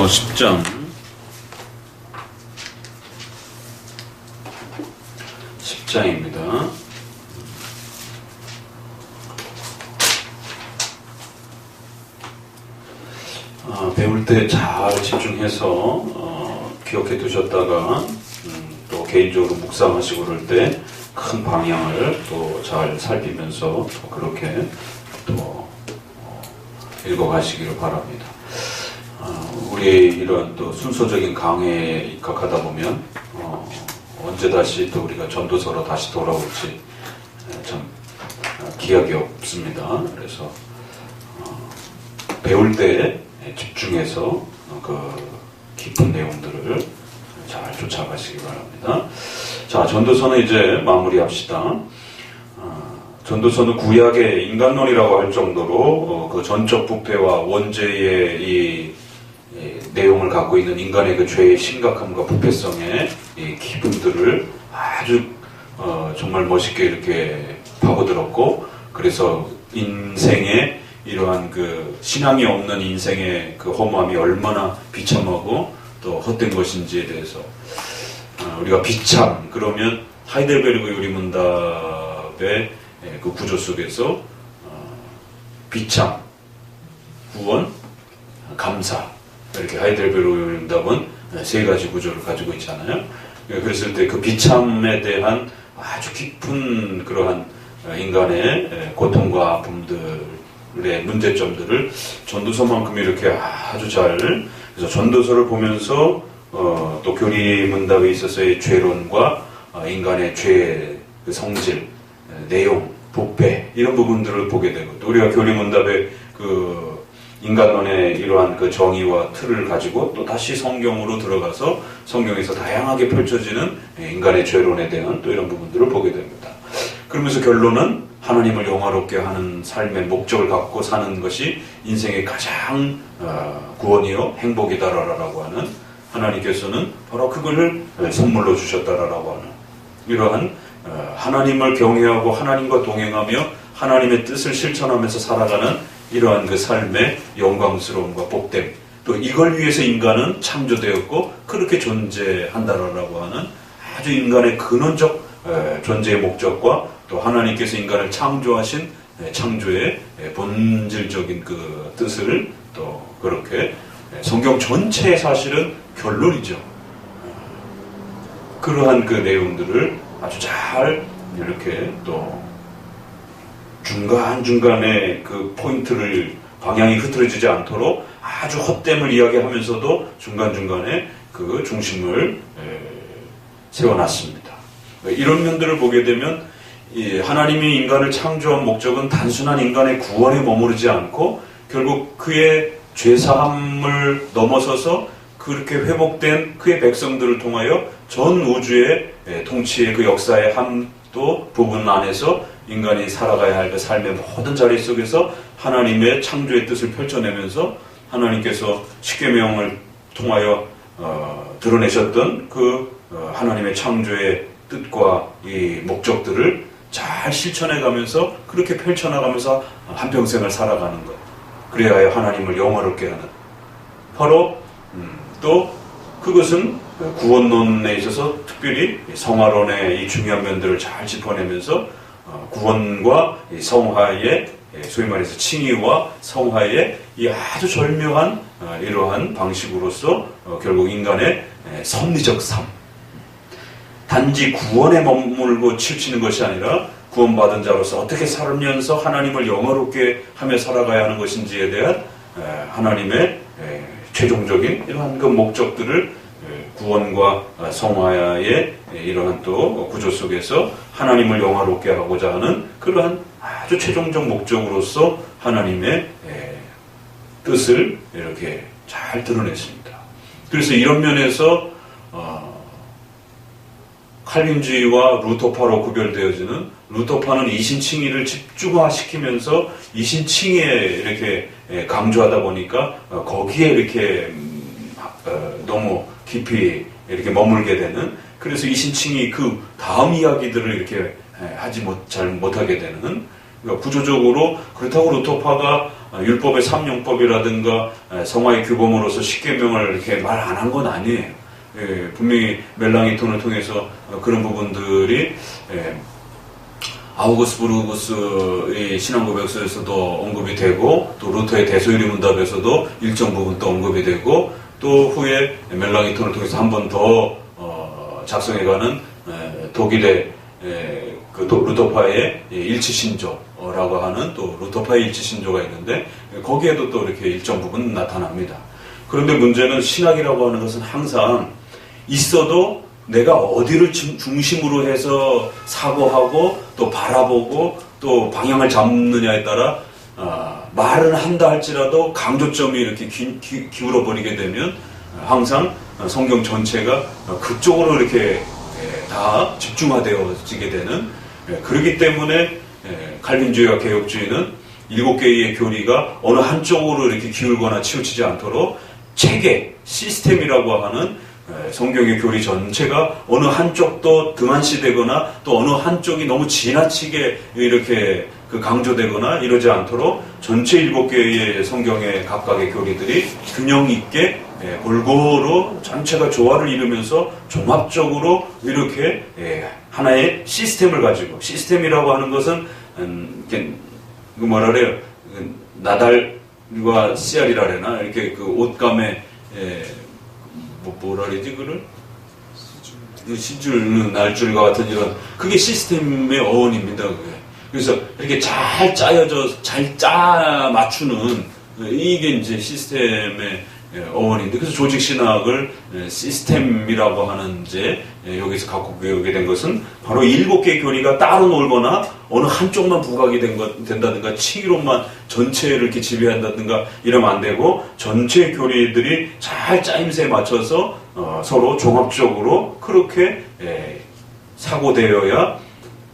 10장 10장입니다. 배울 때 잘 집중해서 기억해 두셨다가 또 개인적으로 묵상하시고 그럴 때 큰 방향을 또 잘 살피면서 또 그렇게 또 읽어가시기를 바랍니다. 우리의 이런 또 순서적인 강해에 입각하다 보면 언제 다시 또 우리가 전도서로 다시 돌아올지 참 기약이 없습니다. 그래서 배울 때 집중해서 그 깊은 내용들을 잘 쫓아가시기 바랍니다. 자, 전도서는 이제 마무리합시다. 전도서는 구약의 인간론이라고 할 정도로 그 전적 부패와 원죄의 이 내용을 갖고 있는 인간의 그 죄의 심각함과 부패성의 이 기분들을 아주 정말 멋있게 이렇게 파고들었고, 그래서 인생의 이러한 그 신앙이 없는 인생의 그 허무함이 얼마나 비참하고 또 헛된 것인지에 대해서 우리가 비참 그러면 하이델베르그 유리문답의 그 구조 속에서 비참, 구원, 감사, 이렇게 하이델베르그 유리문답은 세 가지 구조를 가지고 있잖아요. 그랬을 때 그 비참에 대한 아주 깊은 그러한 인간의 고통과 아픔들의 문제점들을 전도서만큼 이렇게 아주 잘, 그래서 전도서를 보면서 또 교리문답에 있어서의 죄론과 인간의 죄의 그 성질, 내용, 부패 이런 부분들을 보게 되고, 또 우리가 교리문답의 그 인간론의 이러한 그 정의와 틀을 가지고 또 다시 성경으로 들어가서 성경에서 다양하게 펼쳐지는 인간의 죄론에 대한 또 이런 부분들을 보게 됩니다. 그러면서 결론은 하나님을 영화롭게 하는 삶의 목적을 갖고 사는 것이 인생의 가장 구원이요 행복이다라고 하는, 하나님께서는 바로 그것을 선물로 주셨다라고 하는 이러한 하나님을 경외하고 하나님과 동행하며 하나님의 뜻을 실천하면서 살아가는 이러한 그 삶의 영광스러움과 복됨, 또 이걸 위해서 인간은 창조되었고 그렇게 존재한다라고 하는 아주 인간의 근원적 존재의 목적과 또 하나님께서 인간을 창조하신 창조의 본질적인 그 뜻을 또 그렇게 성경 전체의 사실은 결론이죠. 그러한 그 내용들을 아주 잘 이렇게 또 중간중간에 그 포인트를 방향이 흐트러지지 않도록 아주 헛됨을 이야기하면서도 중간중간에 그 중심을 세워놨습니다. 이런 면들을 보게 되면 하나님이 인간을 창조한 목적은 단순한 인간의 구원에 머무르지 않고 결국 그의 죄사함을 넘어서서 그렇게 회복된 그의 백성들을 통하여 전 우주의 통치의 그 역사의 한도 부분 안에서 인간이 살아가야 할 그 삶의 모든 자리 속에서 하나님의 창조의 뜻을 펼쳐내면서 하나님께서 십계명을 통하여 드러내셨던 그 하나님의 창조의 뜻과 이 목적들을 잘 실천해가면서 그렇게 펼쳐나가면서 한평생을 살아가는 것, 그래야 하나님을 영화롭게 하는, 바로 또 그것은 구원론에 있어서 특별히 성화론의 이 중요한 면들을 잘 짚어내면서 구원과 성화의, 소위 말해서 칭의와 성화의 이 아주 절묘한 이러한 방식으로서 결국 인간의 섭리적 삶, 단지 구원에 머물고 치우치는 것이 아니라 구원받은 자로서 어떻게 살면서 하나님을 영화롭게 하며 살아가야 하는 것인지에 대한 하나님의 최종적인 이러한 그 목적들을 구원과 성화의 이러한 또 구조 속에서 하나님을 영화롭게 하고자 하는 그러한 아주 최종적 목적으로서 하나님의 뜻을 이렇게 잘 드러냈습니다. 그래서 이런 면에서 칼빈주의와 루터파로 구별되어지는, 루터파는 이신칭의를 집중화시키면서 이신칭의에 이렇게 강조하다 보니까 거기에 이렇게 너무 깊이 이렇게 머물게 되는, 그래서 이신칭의 그 다음 이야기들을 이렇게 잘 못하게 되는, 그러니까 구조적으로 그렇다고 루터파가 율법의 삼용법이라든가 성화의 규범으로서 십계명을 이렇게 말 안 한 건 아니에요. 분명히 멜랑이톤을 통해서 그런 부분들이 아우구스부르구스의 신앙고백서에서도 언급이 되고, 또 루터의 대소유리 문답에서도 일정 부분 또 언급이 되고, 또 후에 멜랑이톤을 통해서 한 번 더 작성해가는 독일의 그 루터파의 일치신조라고 하는 또 루터파의 일치신조가 있는데, 거기에도 또 이렇게 일정 부분 나타납니다. 그런데 문제는 신학이라고 하는 것은 항상 있어도 내가 어디를 중심으로 해서 사고하고 또 바라보고 또 방향을 잡느냐에 따라 말은 한다 할지라도 강조점이 이렇게 기울어 버리게 되면 항상 성경 전체가 그쪽으로 이렇게 다 집중화되어지게 되는, 그렇기 때문에 칼빈주의와 개혁주의는 7개의 교리가 어느 한쪽으로 이렇게 기울거나 치우치지 않도록 체계, 시스템이라고 하는 성경의 교리 전체가 어느 한쪽도 등한시되거나 또 어느 한쪽이 너무 지나치게 이렇게 강조되거나 이러지 않도록 전체 7개의 성경의 각각의 교리들이 균형 있게 골고루 전체가 조화를 이루면서 종합적으로 이렇게 하나의 시스템을 가지고, 시스템이라고 하는 것은 뭐라 그래요? 나달과 씨알이라 그러나 이렇게 그 옷감에 뭐라 그러지 그걸? 시줄, 날줄과 같은 이런, 그게 시스템의 어원입니다. 그게. 그래서 이렇게 잘 짜여져, 잘 짜 맞추는 이게 이제 시스템의 어원인데, 그래서 조직신학을 시스템이라고 하는 이제 여기서 갖고 배우게 된 것은 바로 7개의 교리가 따로 놀거나 어느 한쪽만 부각이 된다든가 치기로만 전체를 이렇게 지배한다든가 이러면 안 되고, 전체 교리들이 잘 짜임새에 맞춰서 서로 종합적으로 그렇게 사고되어야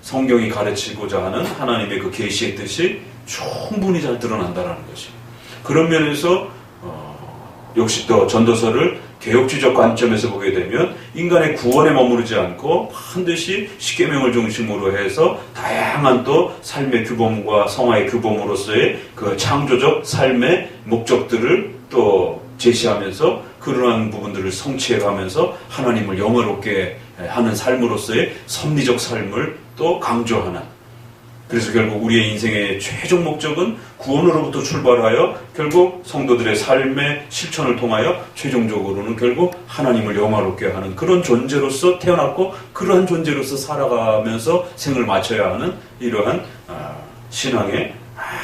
성경이 가르치고자 하는 하나님의 그 계시의 뜻이 충분히 잘 드러난다는 것이. 그런 면에서 역시 또 전도서를 개혁주의적 관점에서 보게 되면 인간의 구원에 머무르지 않고 반드시 십계명을 중심으로 해서 다양한 또 삶의 규범과 성화의 규범으로서의 그 창조적 삶의 목적들을 또 제시하면서 그러한 부분들을 성취해가면서 하나님을 영화롭게 하는 삶으로서의 섭리적 삶을 또 강조하는, 그래서 결국 우리의 인생의 최종 목적은 구원으로부터 출발하여 결국 성도들의 삶의 실천을 통하여 최종적으로는 결국 하나님을 영화롭게 하는 그런 존재로서 태어났고, 그러한 존재로서 살아가면서 생을 마쳐야 하는 이러한 신앙의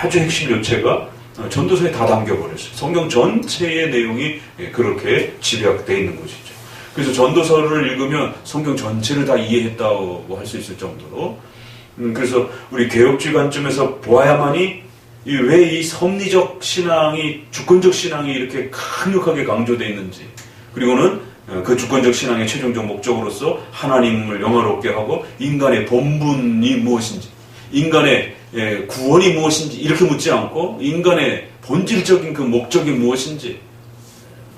아주 핵심 요체가 전도서에 다 담겨버렸어요. 성경 전체의 내용이 그렇게 집약되어 있는 것이죠. 그래서 전도서를 읽으면 성경 전체를 다 이해했다고 할 수 있을 정도로, 그래서 우리 개혁주의 관점에서 보아야만이 왜 이 섭리적 신앙이, 주권적 신앙이 이렇게 강력하게 강조되어 있는지, 그리고는 그 주권적 신앙의 최종적 목적으로서 하나님을 영화롭게 하고 인간의 본분이 무엇인지, 인간의 구원이 무엇인지 이렇게 묻지 않고 인간의 본질적인 그 목적이 무엇인지,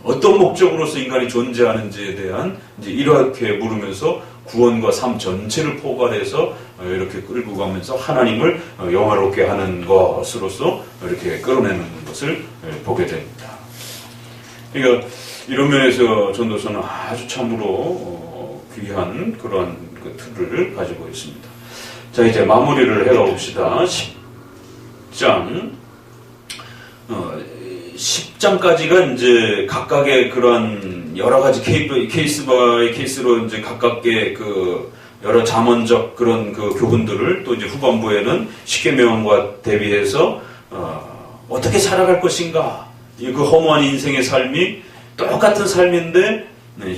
어떤 목적으로서 인간이 존재하는지에 대한 이제 이렇게 물으면서 구원과 삶 전체를 포괄해서 이렇게 끌고 가면서 하나님을 영화롭게 하는 것으로서 이렇게 끌어내는 것을 보게 됩니다. 그러니까 이런 면에서 전도서는 아주 참으로 귀한 그런 그 틀을 가지고 있습니다. 자, 이제 마무리를 해가 봅시다. 10장까지가 이제 각각의 그런 여러 가지 케이스 바이 케이스로 이제 각각의 그 여러 잠언적 그런 그 교훈들을, 또 이제 후반부에는 십계명과 대비해서 어떻게 살아갈 것인가, 그 허무한 인생의 삶이 똑같은 삶인데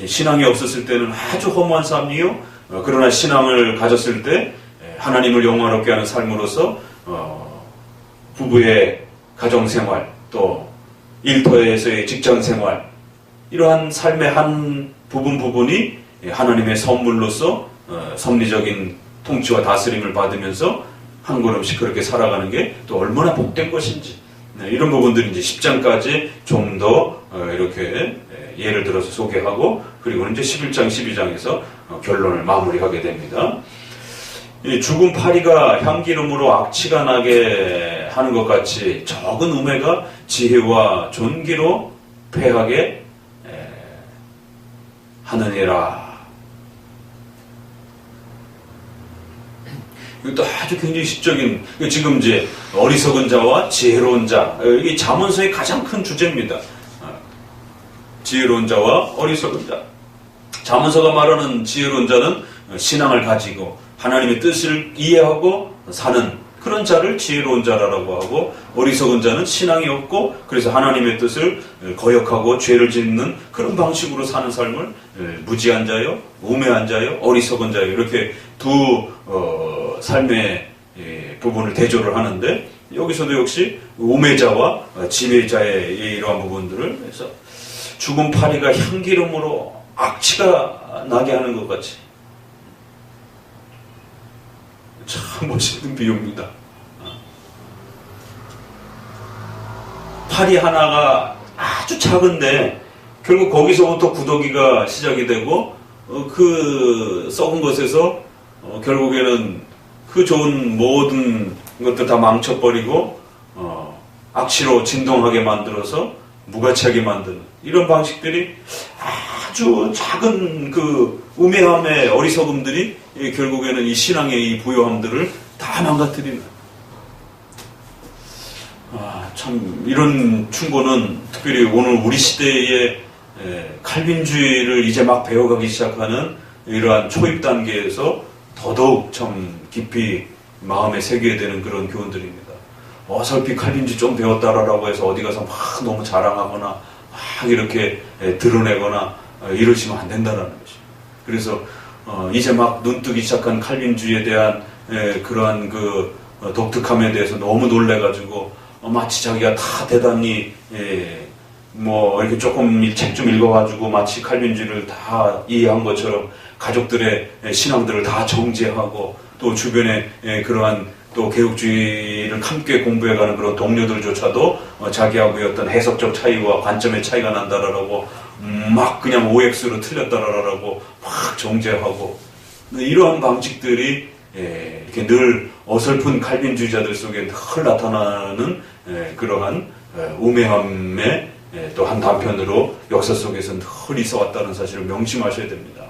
신앙이 없었을 때는 아주 허무한 삶이요, 그러나 신앙을 가졌을 때 하나님을 영화롭게 하는 삶으로서 부부의 가정생활, 또 일터에서의 직장생활, 이러한 삶의 한 부분이 하나님의 선물로서 섭리적인 통치와 다스림을 받으면서 한 걸음씩 그렇게 살아가는 게 또 얼마나 복된 것인지, 이런 부분들이 이제 10장까지 좀 더 이렇게 예를 들어서 소개하고, 그리고 이제 11장, 12장에서 결론을 마무리하게 됩니다. 이 죽은 파리가 향기름으로 악취가 나게 하는 것 같이 적은 우매가 지혜와 존귀로 패하게 하느니라. 이것도 아주 굉장히 시적인, 지금 이제 어리석은 자와 지혜로운 자, 이 잠언서의 가장 큰 주제입니다. 지혜로운 자와 어리석은 자. 잠언서가 말하는 지혜로운 자는 신앙을 가지고 하나님의 뜻을 이해하고 사는 그런 자를 지혜로운 자라고 하고, 어리석은 자는 신앙이 없고 그래서 하나님의 뜻을 거역하고 죄를 짓는 그런 방식으로 사는 삶을 무지한 자요, 우매한 자요, 어리석은 자요, 이렇게 두 삶의 부분을 대조를 하는데, 여기서도 역시 우매자와 지혜자의 이러한 부분들을 해서 죽은 파리가 향기름으로 악취가 나게 하는 것 같이, 참 멋있는 비유입니다. 파리 하나가 아주 작은데 결국 거기서부터 구더기가 시작이 되고, 그 썩은 것에서 결국에는 그 좋은 모든 것들 다 망쳐버리고 악취로 진동하게 만들어서 무가치하게 만드는 이런 방식들이, 아주 작은 그 우매함의 어리석음들이 결국에는 이 신앙의 이 부요함들을 다 망가뜨리는, 참 이런 충고는 특별히 오늘 우리 시대의 칼빈주의를 이제 막 배워가기 시작하는 이러한 초입 단계에서 더더욱 참 깊이 마음에 새겨야 되는 그런 교훈들입니다. 어설피 칼빈주의 좀 배웠다라고 해서 어디 가서 막 너무 자랑하거나 막 이렇게 드러내거나 이러시면 안 된다는 것입니다. 그래서 이제 막 눈뜨기 시작한 칼빈주의에 대한 그러한 그 독특함에 대해서 너무 놀래가지고 마치 자기가 다 대단히 뭐 이렇게 조금 책 좀 읽어가지고 마치 칼빈주의를 다 이해한 것처럼 가족들의 신앙들을 다 정죄하고, 또 주변에 그러한 또 개혁주의를 함께 공부해가는 그런 동료들조차도 자기하고의 어떤 해석적 차이와 관점의 차이가 난다라고 막 그냥 OX로 틀렸다라고 막 정죄하고, 이러한 방식들이 이렇게 늘 어설픈 칼빈주의자들 속에 늘 나타나는 그러한 우매함의 또 한 단편으로 역사 속에서 늘 있어왔다는 사실을 명심하셔야 됩니다.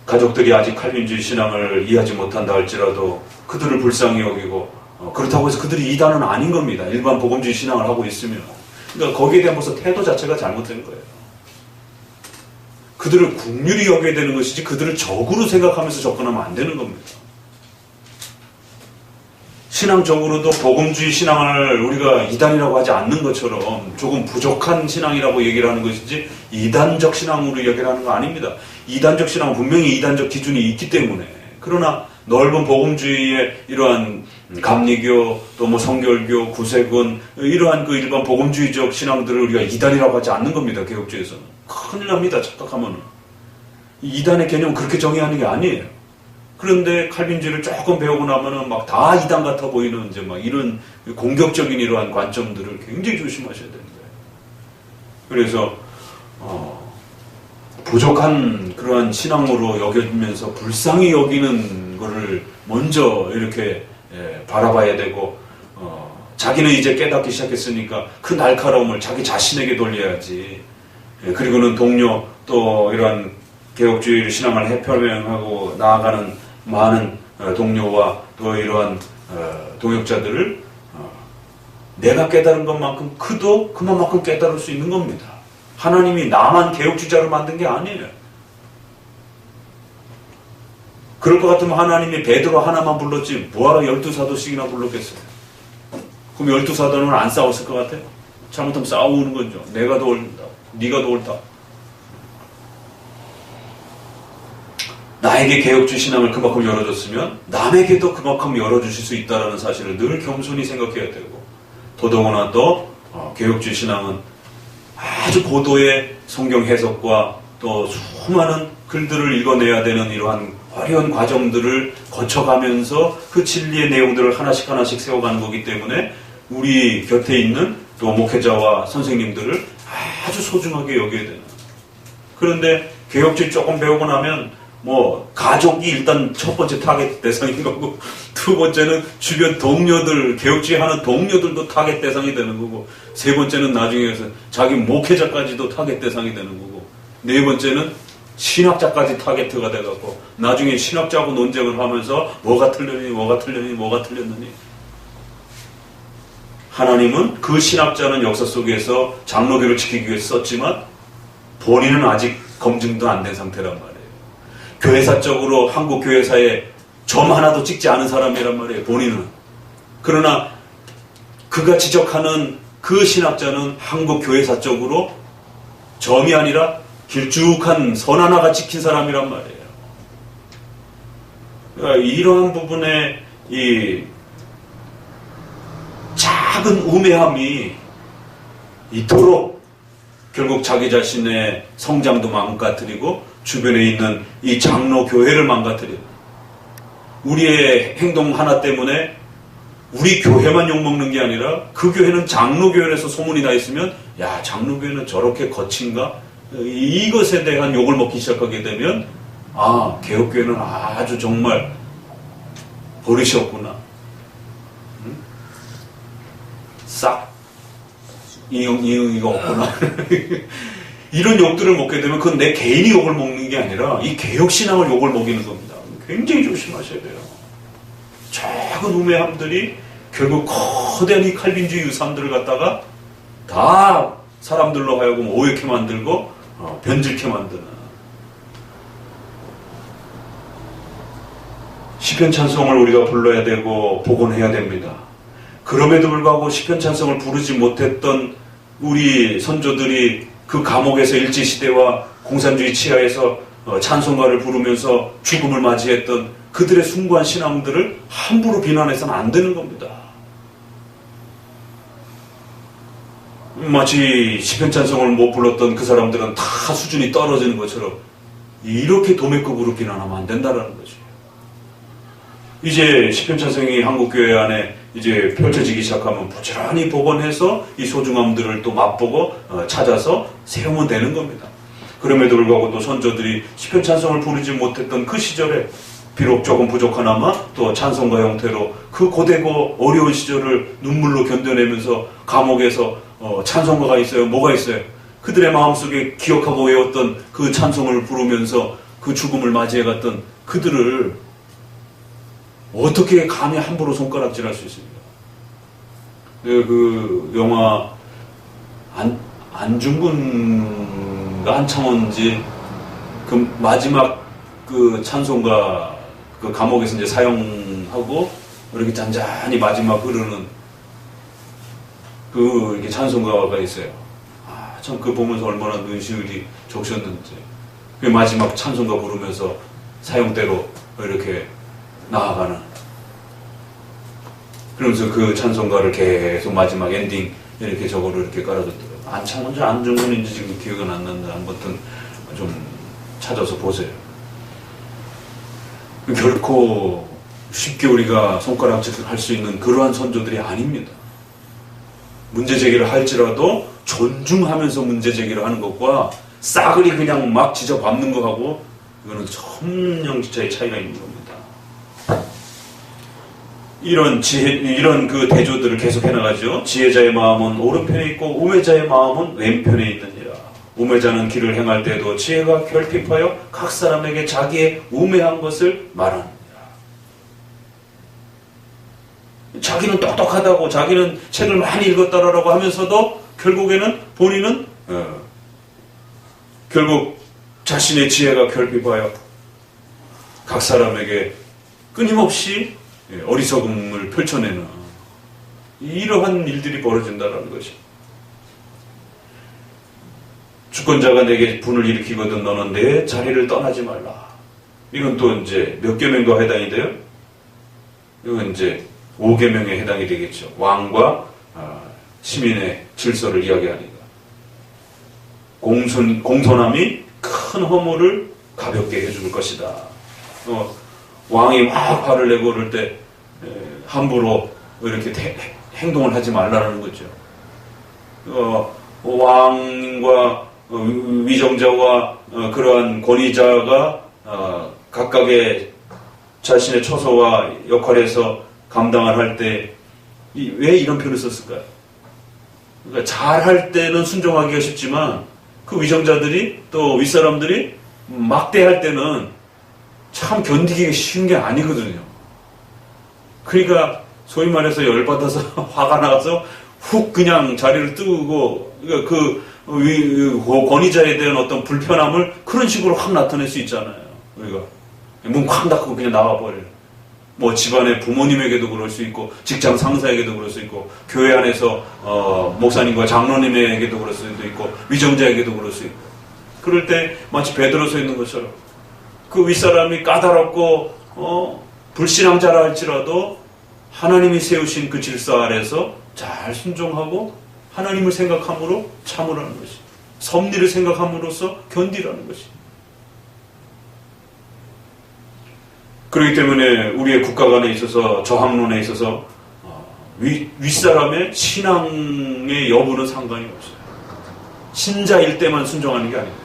가족들이 아직 칼빈주의 신앙을 이해하지 못한다 할지라도 그들을 불쌍히 여기고, 그렇다고 해서 그들이 이단은 아닌 겁니다. 일반 복음주의 신앙을 하고 있으면. 그러니까 거기에 대한 벌써 태도 자체가 잘못된 거예요. 그들을 긍휼히 여겨야 되는 것이지 그들을 적으로 생각하면서 접근하면 안 되는 겁니다. 신앙적으로도 복음주의 신앙을 우리가 이단이라고 하지 않는 것처럼 조금 부족한 신앙이라고 얘기를 하는 것이지 이단적 신앙으로 얘기를 하는 거 아닙니다. 이단적 신앙은 분명히 이단적 기준이 있기 때문에. 그러나 넓은 복음주의의 이러한 감리교, 또 뭐 성결교, 구세군, 이러한 그 일반 복음주의적 신앙들을 우리가 이단이라고 하지 않는 겁니다. 개혁주의에서는. 큰일 납니다. 착각하면은. 이단의 개념은 그렇게 정의하는 게 아니에요. 그런데 칼빈주의를 조금 배우고 나면은 막 다 이단 같아 보이는 이제 막 이런 공격적인 이러한 관점들을 굉장히 조심하셔야 되는 거예요. 그래서 부족한 그러한 신앙으로 여겨지면서 불쌍히 여기는 거를 먼저 이렇게 바라봐야 되고, 자기는 이제 깨닫기 시작했으니까 그 날카로움을 자기 자신에게 돌려야지. 그리고는 동료, 또 이러한 개혁주의 신앙을 해표명하고 나아가는 많은 동료와 또 이러한 동역자들을 내가 깨달은 것만큼 그도 그만큼 깨달을 수 있는 겁니다. 하나님이 나만 개혁주의자로 만든 게 아니에요. 그럴 것 같으면 하나님이 베드로 하나만 불렀지 뭐하러 12사도씩이나 불렀겠어요. 그럼 12사도는 안 싸웠을 것 같아요? 잘못하면 싸우는 거죠. 내가 더 옳다, 네가 더 옳다. 나에게 개혁주의 신앙을 그만큼 열어줬으면 남에게도 그만큼 열어주실 수 있다는 사실을 늘 겸손히 생각해야 되고, 더더구나 또 개혁주의 신앙은 아주 고도의 성경 해석과 또 수많은 글들을 읽어내야 되는 이러한 어려운 과정들을 거쳐가면서 그 진리의 내용들을 하나씩 하나씩 세워가는 거기 때문에 우리 곁에 있는 또 목회자와 선생님들을 아주 소중하게 여겨야 되는. 그런데 개혁주의 조금 배우고 나면 뭐 가족이 일단 첫 번째 타겟 대상인 거고, 두 번째는 주변 동료들, 개혁주의 하는 동료들도 타겟 대상이 되는 거고, 세 번째는 나중에서 자기 목회자까지도 타겟 대상이 되는 거고, 네 번째는 신학자까지 타겟가 돼갖고 나중에 신학자하고 논쟁을 하면서 뭐가 틀렸느니. 하나님은 그 신학자는 역사 속에서 장로교를 지키기 위해서 썼지만 본인은 아직 검증도 안 된 상태란 말이에요. 교회사적으로 한국 교회사에 점 하나도 찍지 않은 사람이란 말이에요, 본인은. 그러나 그가 지적하는 그 신학자는 한국 교회사적으로 점이 아니라 길쭉한 선 하나가 찍힌 사람이란 말이에요. 그러니까 이러한 부분에 이 작은 우매함이 이토록 결국 자기 자신의 성장도 망가뜨리고 주변에 있는 이 장로 교회를 망가뜨려요. 우리의 행동 하나 때문에 우리 교회만 욕먹는 게 아니라 그 교회는 장로교회에서 소문이 나 있으면 야, 장로교회는 저렇게 거친가? 이것에 대한 욕을 먹기 시작하게 되면 아, 개혁교회는 아주 정말 버릇이었구나. 싹 이거 없구나. 이런 욕들을 먹게 되면 그건 내 개인이 욕을 먹는 게 아니라 이 개혁신앙을 욕을 먹이는 겁니다. 굉장히 조심하셔야 돼요. 작은 우매함들이 결국 거대한 이 칼빈주의 유산들을 갖다가 다 사람들로 하여금 오해케 만들고 변질케 만드는. 시편 찬송을 우리가 불러야 되고 복원해야 됩니다. 그럼에도 불구하고 시편 찬송을 부르지 못했던 우리 선조들이 그 감옥에서 일제시대와 공산주의 치하에서 찬송가를 부르면서 죽음을 맞이했던 그들의 숭고한 신앙들을 함부로 비난해서는 안 되는 겁니다. 마치 시편 찬송을 못 불렀던 그 사람들은 다 수준이 떨어지는 것처럼 이렇게 도매급으로 비난하면 안 된다는 거죠. 이제 시편 찬송이 한국교회 안에 이제 펼쳐지기 시작하면 부지런히 복원해서 이 소중함들을 또 맛보고 찾아서 세우면 되는 겁니다. 그럼에도 불구하고 또 선조들이 시편 찬송을 부르지 못했던 그 시절에 비록 조금 부족하나마 또 찬송가 형태로 그 고되고 어려운 시절을 눈물로 견뎌내면서 감옥에서 찬송가가 있어요. 뭐가 있어요? 그들의 마음속에 기억하고 외웠던 그 찬송을 부르면서 그 죽음을 맞이해갔던 그들을 어떻게 감히 함부로 손가락질할 수 있습니까? 그 영화 안중근과 한창원지 그 마지막 그 찬송가 그 감옥에서 이제 사용하고 이렇게 잔잔히 마지막 흐르는 그 이렇게 찬송가가 있어요. 아, 참 그 보면서 얼마나 눈시울이 적셨는지. 그 마지막 찬송가 부르면서 사용대로 이렇게 나아가는. 그러면서 그 찬송가를 계속 마지막 엔딩 이렇게 저거를 이렇게 깔아줬더라고요. 안창원지 안중근인지 지금 기억은 안 나는데 한번 좀 찾아서 보세요. 결코 쉽게 우리가 손가락질을 할 수 있는 그러한 선조들이 아닙니다. 문제 제기를 할지라도 존중하면서 문제 제기를 하는 것과 싸그리 그냥 막 지저밟는 것하고 이거는 천냥지차의 차이가 있는 겁니다. 이런 그 대조들을 계속 해나가죠. 지혜자의 마음은 오른편에 있고 우매자의 마음은 왼편에 있느니라. 우매자는 길을 행할 때도 지혜가 결핍하여 각 사람에게 자기의 우매한 것을 말하느니라. 자기는 똑똑하다고 자기는 책을 많이 읽었다라고 하면서도 결국에는 본인은 결국 자신의 지혜가 결핍하여 각 사람에게 끊임없이 어리석음을 펼쳐내는 이러한 일들이 벌어진다는 것이. 주권자가 내게 분을 일으키거든 너는 내 자리를 떠나지 말라. 이건 또 이제 몇 계명과 해당이 돼요? 이건 이제 5계명에 해당이 되겠죠. 왕과 시민의 질서를 이야기하니까. 공손함이 큰 허물을 가볍게 해줄 것이다. 왕이 막 화를 내고 그럴 때 함부로 이렇게 행동을 하지 말라는 거죠. 왕과 위정자와 그러한 권위자가 각각의 자신의 처소와 역할에서 감당을 할 때 왜 이런 표현을 썼을까요? 그러니까 잘할 때는 순종하기가 쉽지만 그 위정자들이 또 윗사람들이 막대할 때는 참 견디기가 쉬운 게 아니거든요. 그러니까 소위 말해서 열받아서 화가 나서 훅 그냥 자리를 뜨고 그 권위자에 대한 어떤 불편함을 그런 식으로 확 나타낼 수 있잖아요. 우리가 문 콱 닫고 그냥 나와버려요. 뭐 집안의 부모님에게도 그럴 수 있고 직장 상사에게도 그럴 수 있고 교회 안에서 목사님과 장로님에게도 그럴 수도 있고 위정자에게도 그럴 수 있고 그럴 때 마치 베드로 서 있는 것처럼 그 윗사람이 까다롭고 불신앙자라 할지라도 하나님이 세우신 그 질서 아래서 잘 순종하고 하나님을 생각함으로 참으라는 것이 섭리를 생각함으로써 견디라는 것이 그렇기 때문에 우리의 국가 간에 있어서 저항론에 있어서 윗사람의 신앙의 여부는 상관이 없어요. 신자일 때만 순종하는 게 아닙니다.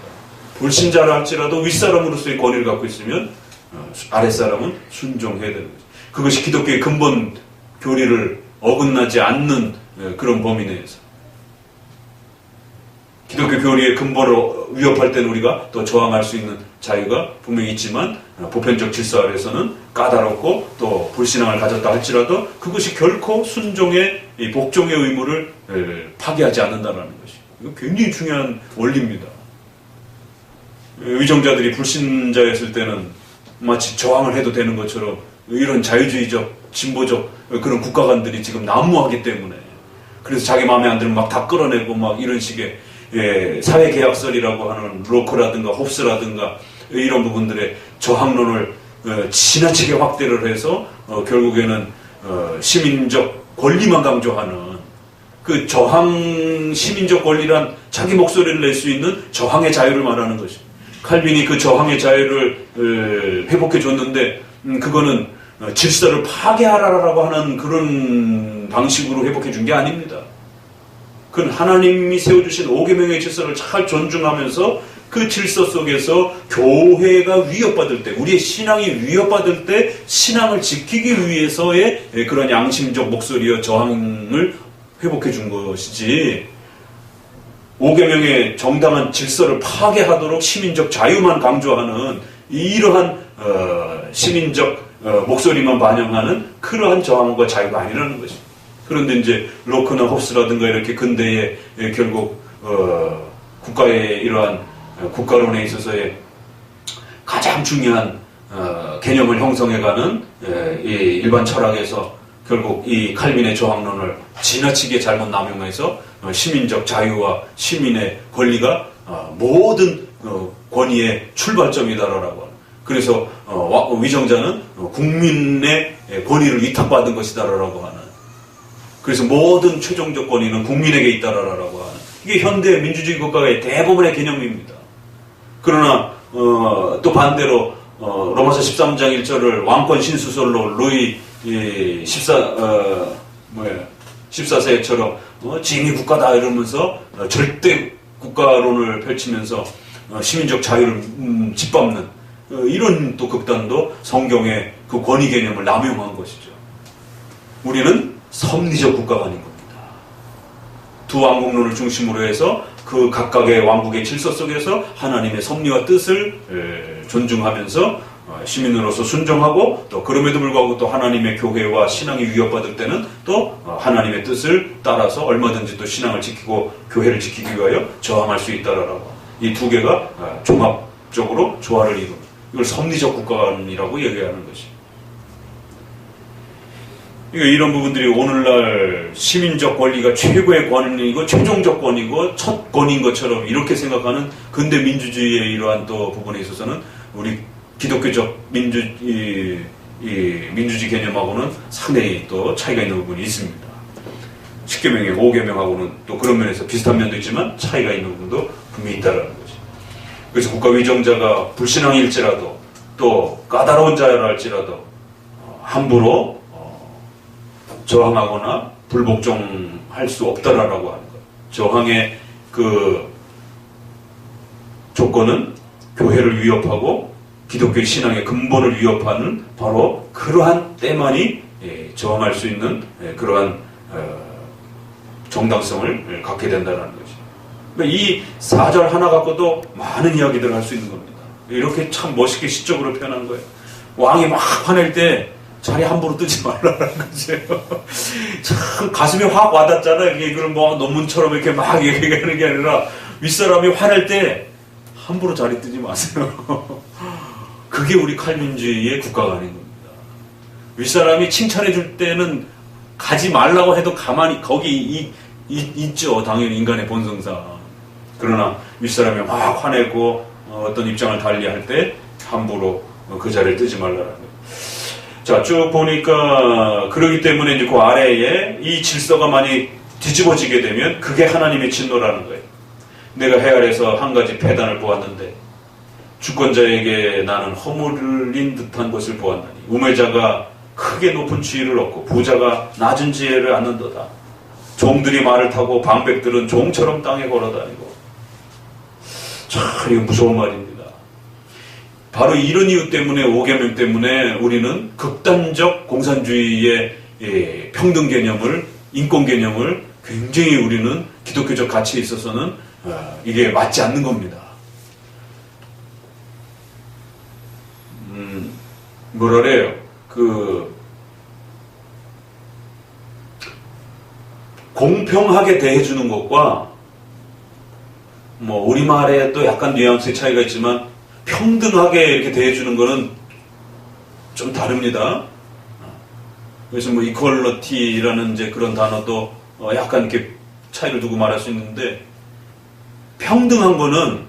불신자라 할지라도 윗사람으로서의 권위를 갖고 있으면 아랫사람은 순종해야 되는 거죠. 그것이 기독교의 근본 교리를 어긋나지 않는 그런 범위 내에서 기독교 교리의 근본을 위협할 때는 우리가 또 저항할 수 있는 자유가 분명히 있지만 보편적 질서 아래서는 까다롭고 또 불신앙을 가졌다 할지라도 그것이 결코 순종의 복종의 의무를 파기하지 않는다는 것이 이거 굉장히 중요한 원리입니다. 위정자들이 불신자였을 때는 마치 저항을 해도 되는 것처럼 이런 자유주의적 진보적 그런 국가관들이 지금 난무하기 때문에 그래서 자기 마음에 안 들면 막 다 끌어내고 막 이런 식의 사회계약설이라고 하는 로크라든가 홉스라든가 이런 부분들의 저항론을 지나치게 확대를 해서 결국에는 시민적 권리만 강조하는 그 저항 시민적 권리란 자기 목소리를 낼 수 있는 저항의 자유를 말하는 것입니다. 칼빈이 그 저항의 자유를 회복해 줬는데 그거는 질서를 파괴하라라고 하는 그런 방식으로 회복해 준 게 아닙니다. 그건 하나님이 세워주신 5계명의 질서를 잘 존중하면서 그 질서 속에서 교회가 위협받을 때, 우리의 신앙이 위협받을 때 신앙을 지키기 위해서의 그런 양심적 목소리와 저항을 회복해 준 것이지 5계명의 정당한 질서를 파괴하도록 시민적 자유만 강조하는 이러한 시민적 목소리만 반영하는 그러한 저항과 자유가 아니라는 것입니다. 그런데 이제 로크나 홉스라든가 이렇게 근대에 결국 국가의 이러한 국가론에 있어서의 가장 중요한 개념을 형성해가는 이 일반 철학에서 결국 이 칼빈의 저항론을 지나치게 잘못 남용해서 시민적 자유와 시민의 권리가 모든 권위의 출발점이다라고 하는. 그래서 위정자는 국민의 권위를 위탁받은 것이다라고 하는. 그래서 모든 최종적 권위는 국민에게 있다라고 하는. 이게 현대 민주주의 국가의 대부분의 개념입니다. 그러나 또 반대로 로마서 13장 1절을 왕권 신수설로 루이 14세처럼 진위 국가다 이러면서 절대 국가론을 펼치면서 시민적 자유를 짓밟는 이런 또 극단도 성경의 그 권위 개념을 남용한 것이죠. 우리는 섭리적 국가가 아닌 겁니다. 두 왕국론을 중심으로 해서 그 각각의 왕국의 질서 속에서 하나님의 섭리와 뜻을 존중하면서 시민으로서 순종하고 또 그럼에도 불구하고 또 하나님의 교회와 신앙이 위협받을 때는 또 하나님의 뜻을 따라서 얼마든지 또 신앙을 지키고 교회를 지키기 위하여 저항할 수 있다라고 이 두 개가 종합적으로 조화를 이루는 이걸 섭리적 국가관이라고 얘기하는 것이. 이런 부분들이 오늘날 시민적 권리가 최고의 권위이고 최종적 권위고 첫 권위인 것처럼 이렇게 생각하는 근대 민주주의의 이러한 또 부분에 있어서는 우리 기독교적 민주주의 개념하고는 상당히 또 차이가 있는 부분이 있습니다. 10계명의 5계명하고는 또 그런 면에서 비슷한 면도 있지만 차이가 있는 부분도 분명히 있다는 거죠. 그래서 국가 위정자가 불신앙일지라도 또 까다로운 자라 할지라도 함부로 저항하거나 불복종할 수 없다라고 하는 것. 저항의 그 조건은 교회를 위협하고 기독교 신앙의 근본을 위협하는 바로 그러한 때만이 저항할 수 있는 그러한 정당성을 갖게 된다는 것이죠. 그러니까 이 4절 하나 갖고도 많은 이야기들을 할 수 있는 겁니다. 이렇게 참 멋있게 시적으로 표현한 거예요. 왕이 막 화낼 때 자리 함부로 뜨지 말라는 거죠. 참 가슴에 확 와닿잖아요. 이걸 뭐 논문처럼 이렇게 막 얘기하는 게 아니라 윗사람이 화낼 때 함부로 자리 뜨지 마세요. 그게 우리 칼빈주의의 국가관인 겁니다. 윗사람이 칭찬해 줄 때는 가지 말라고 해도 가만히 거기 있죠. 당연히 인간의 본성상. 그러나 윗사람이 막 화내고 어떤 입장을 달리할 때 함부로 그 자리를 뜨지 말라는 거예요. 자, 쭉 보니까 그러기 때문에 이제 그 아래에 이 질서가 많이 뒤집어지게 되면 그게 하나님의 진노라는 거예요. 내가 해 아래에서 한 가지 폐단을 보았는데 주권자에게 나는 허물린 듯한 것을 보았나니 우매자가 크게 높은 지위를 얻고 부자가 낮은 지혜를 얻는도다. 종들이 말을 타고 방백들은 종처럼 땅에 걸어다니고. 참 이거 무서운 말입니다. 바로 이런 이유 때문에 5계명 때문에 우리는 극단적 공산주의의 평등 개념을 인권 개념을 굉장히 우리는 기독교적 가치에 있어서는 이게 맞지 않는 겁니다. 뭐라 그래요? 공평하게 대해주는 것과 뭐 우리말에도 약간 뉘앙스의 차이가 있지만 평등하게 이렇게 대해주는 거는 좀 다릅니다. 그래서 뭐 이퀄러티라는 이제 그런 단어도 약간 이렇게 차이를 두고 말할 수 있는데 평등한 거는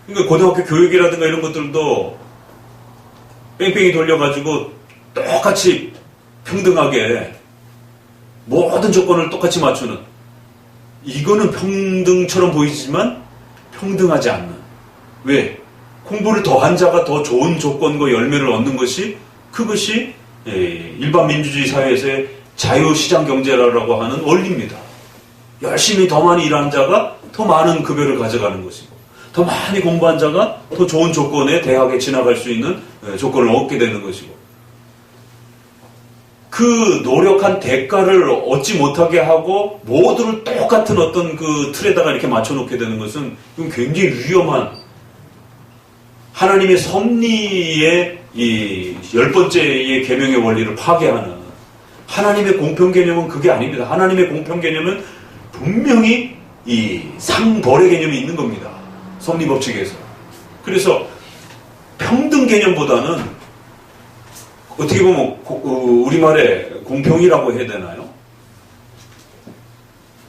그러니까 고등학교 교육이라든가 이런 것들도 뺑뺑이 돌려가지고 똑같이 평등하게 모든 조건을 똑같이 맞추는 이거는 평등처럼 보이지만 평등하지 않는 왜? 공부를 더한 자가 더 좋은 조건과 열매를 얻는 것이 그것이 일반 민주주의 사회에서의 자유시장 경제라고 하는 원리입니다. 열심히 더 많이 일하는 자가 더 많은 급여를 가져가는 것이고 더 많이 공부한 자가 더 좋은 조건의 대학에 진학할 수 있는 조건을 얻게 되는 것이고 그 노력한 대가를 얻지 못하게 하고 모두를 똑같은 어떤 그 틀에다가 이렇게 맞춰놓게 되는 것은 이건 굉장히 위험한 하나님의 섭리의 이 10번째의 계명의 원리를 파괴하는 하나님의 공평 개념은 그게 아닙니다. 하나님의 공평 개념은 분명히 이 상벌의 개념이 있는 겁니다. 섭리 법칙에서. 그래서 평등 개념보다는 어떻게 보면 우리말에 공평이라고 해야 되나요?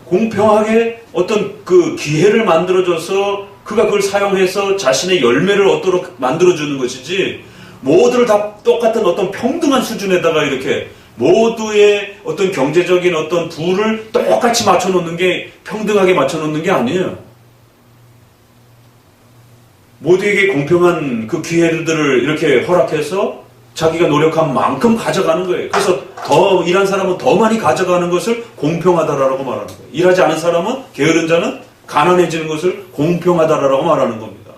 공평하게 어떤 그 기회를 만들어줘서 그가 그걸 사용해서 자신의 열매를 얻도록 만들어주는 것이지 모두를 다 똑같은 어떤 평등한 수준에다가 이렇게 모두의 어떤 경제적인 어떤 부를 똑같이 맞춰놓는 게 평등하게 맞춰놓는 게 아니에요. 모두에게 공평한 그 기회들을 이렇게 허락해서 자기가 노력한 만큼 가져가는 거예요. 그래서 더 일한 사람은 더 많이 가져가는 것을 공평하다라고 말하는 거예요. 일하지 않은 사람은 게으른 자는 가난해지는 것을 공평하다라고 말하는 겁니다.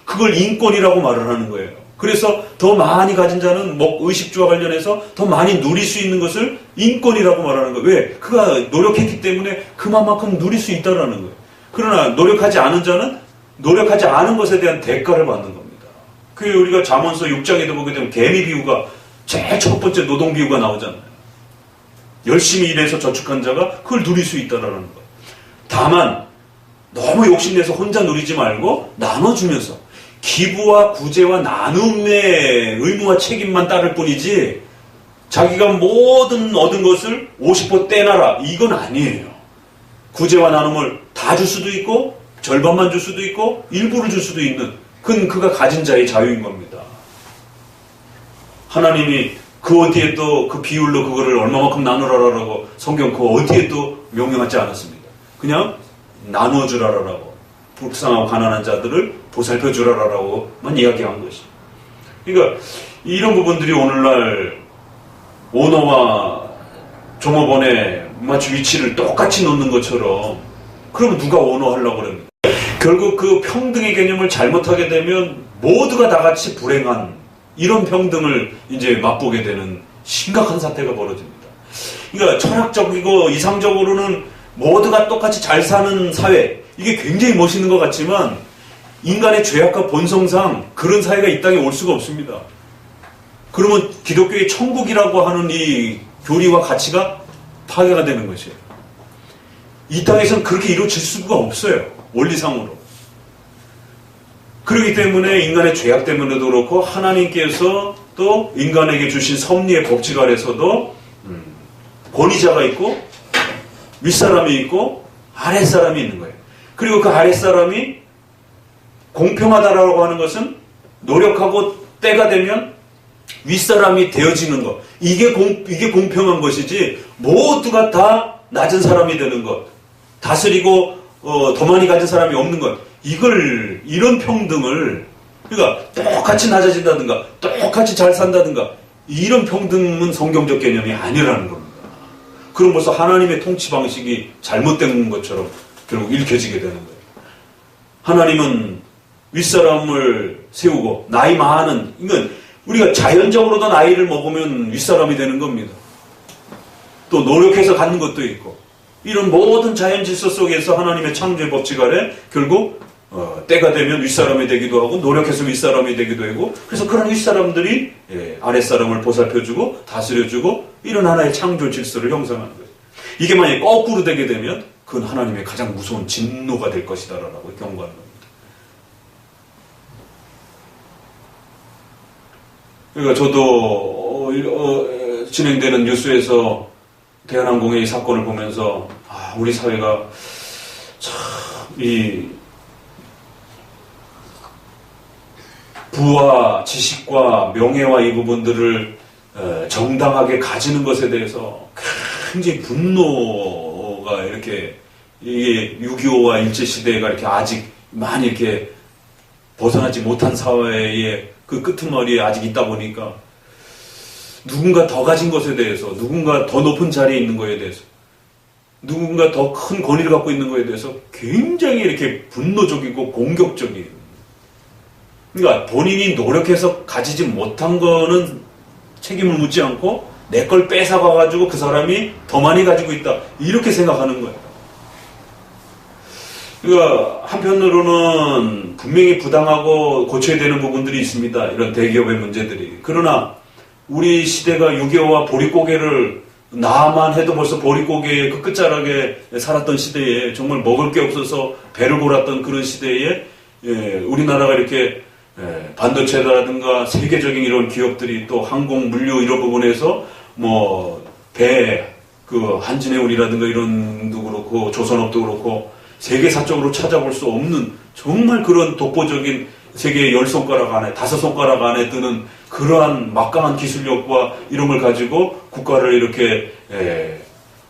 그걸 인권이라고 말을 하는 거예요. 그래서 더 많이 가진 자는 의식주와 관련해서 더 많이 누릴 수 있는 것을 인권이라고 말하는 거예요. 왜? 그가 노력했기 때문에 그만큼 누릴 수 있다라는 거예요. 그러나 노력하지 않은 자는 노력하지 않은 것에 대한 대가를 받는 겁니다. 그게 우리가 잠언서 6장에도 보게 되면 개미 비유가 제일 첫 번째 노동 비유가 나오잖아요. 열심히 일해서 저축한 자가 그걸 누릴 수 있다라는 거예요. 다만 너무 욕심내서 혼자 누리지 말고 나눠주면서 기부와 구제와 나눔의 의무와 책임만 따를 뿐이지 자기가 모든 얻은 것을 50% 떼놔라 이건 아니에요. 구제와 나눔을 다 줄 수도 있고 절반만 줄 수도 있고 일부를 줄 수도 있는 그건 그가 가진 자의 자유인 겁니다. 하나님이 그 어디에 또 그 비율로 그거를 얼마만큼 나누라라고 성경 그 어디에 또 명령하지 않았습니다. 그냥 나눠주라라고 불쌍하고 가난한 자들을 보살펴주라라고만 이야기한 것이. 그러니까 이런 부분들이 오늘날 오너와 종업원의 마치 위치를 똑같이 놓는 것처럼 그러면 누가 오너 하려고 그럽니까? 결국 그 평등의 개념을 잘못하게 되면 모두가 다 같이 불행한 이런 평등을 이제 맛보게 되는 심각한 사태가 벌어집니다. 그러니까 철학적이고 이상적으로는 모두가 똑같이 잘 사는 사회, 이게 굉장히 멋있는 것 같지만 인간의 죄악과 본성상 그런 사회가 이 땅에 올 수가 없습니다. 그러면 기독교의 천국이라고 하는 이 교리와 가치가 파괴가 되는 것이에요. 이 땅에서는 그렇게 이루어질 수가 없어요. 원리상으로. 그렇기 때문에 인간의 죄악 때문에도 그렇고 하나님께서 또 인간에게 주신 섭리의 법칙 아래서도 권위자가 있고 윗사람이 있고 아랫사람이 있는 거예요. 그리고 그 아랫사람이 공평하다라고 하는 것은 노력하고 때가 되면 윗사람이 되어지는 것. 이게 공평한 것이지 모두가 다 낮은 사람이 되는 것. 다스리고 더 많이 가진 사람이 없는 것. 이런 평등을, 그러니까 똑같이 낮아진다든가 똑같이 잘 산다든가 이런 평등은 성경적 개념이 아니라는 겁니다. 그럼 벌써 하나님의 통치 방식이 잘못된 것처럼 결국 읽혀지게 되는 거예요. 하나님은 윗사람을 세우고 나이 많은, 이건 우리가 자연적으로도 나이를 먹으면 윗사람이 되는 겁니다. 또 노력해서 갖는 것도 있고, 이런 모든 자연 질서 속에서 하나님의 창조의 법칙 아래 결국 때가 되면 윗사람이 되기도 하고 노력해서 윗사람이 되기도 하고, 그래서 그런 윗사람들이 아랫사람을 보살펴주고 다스려주고 이런 하나의 창조 질서를 형성하는 거예요. 이게 만약에 거꾸로 되게 되면 그건 하나님의 가장 무서운 진노가 될 것이다라고 경고하는 겁니다. 그러니까 저도 진행되는 뉴스에서 대한항공의 이 사건을 보면서 우리 사회가 참 이 부와 지식과 명예와 이 부분들을 정당하게 가지는 것에 대해서 굉장히 분노가 이렇게, 이게 6.25와 일제시대가 이렇게 아직 많이 이렇게 벗어나지 못한 사회의 그 끄트머리에 아직 있다 보니까 누군가 더 가진 것에 대해서, 누군가 더 높은 자리에 있는 것에 대해서, 누군가 더 큰 권위를 갖고 있는 것에 대해서 굉장히 이렇게 분노적이고 공격적이에요. 그러니까 본인이 노력해서 가지지 못한 거는 책임을 묻지 않고 내 걸 뺏어가가지고 그 사람이 더 많이 가지고 있다, 이렇게 생각하는 거예요. 그러니까 한편으로는 분명히 부당하고 고쳐야 되는 부분들이 있습니다. 이런 대기업의 문제들이. 그러나 우리 시대가 6.25와 보릿고개를, 나만 해도 벌써 보릿고개의 그 끝자락에 살았던 시대에, 정말 먹을 게 없어서 배를 골았던 그런 시대에 우리나라가 이렇게 반도체라든가 세계적인 이런 기업들이 또 항공, 물류 이런 부분에서 그 한진해운이라든가 이런도 그렇고 조선업도 그렇고 세계사적으로 찾아볼 수 없는 정말 그런 독보적인 세계의 10손가락 안에, 5손가락 안에 드는 그러한 막강한 기술력과 이런 걸 가지고 국가를 이렇게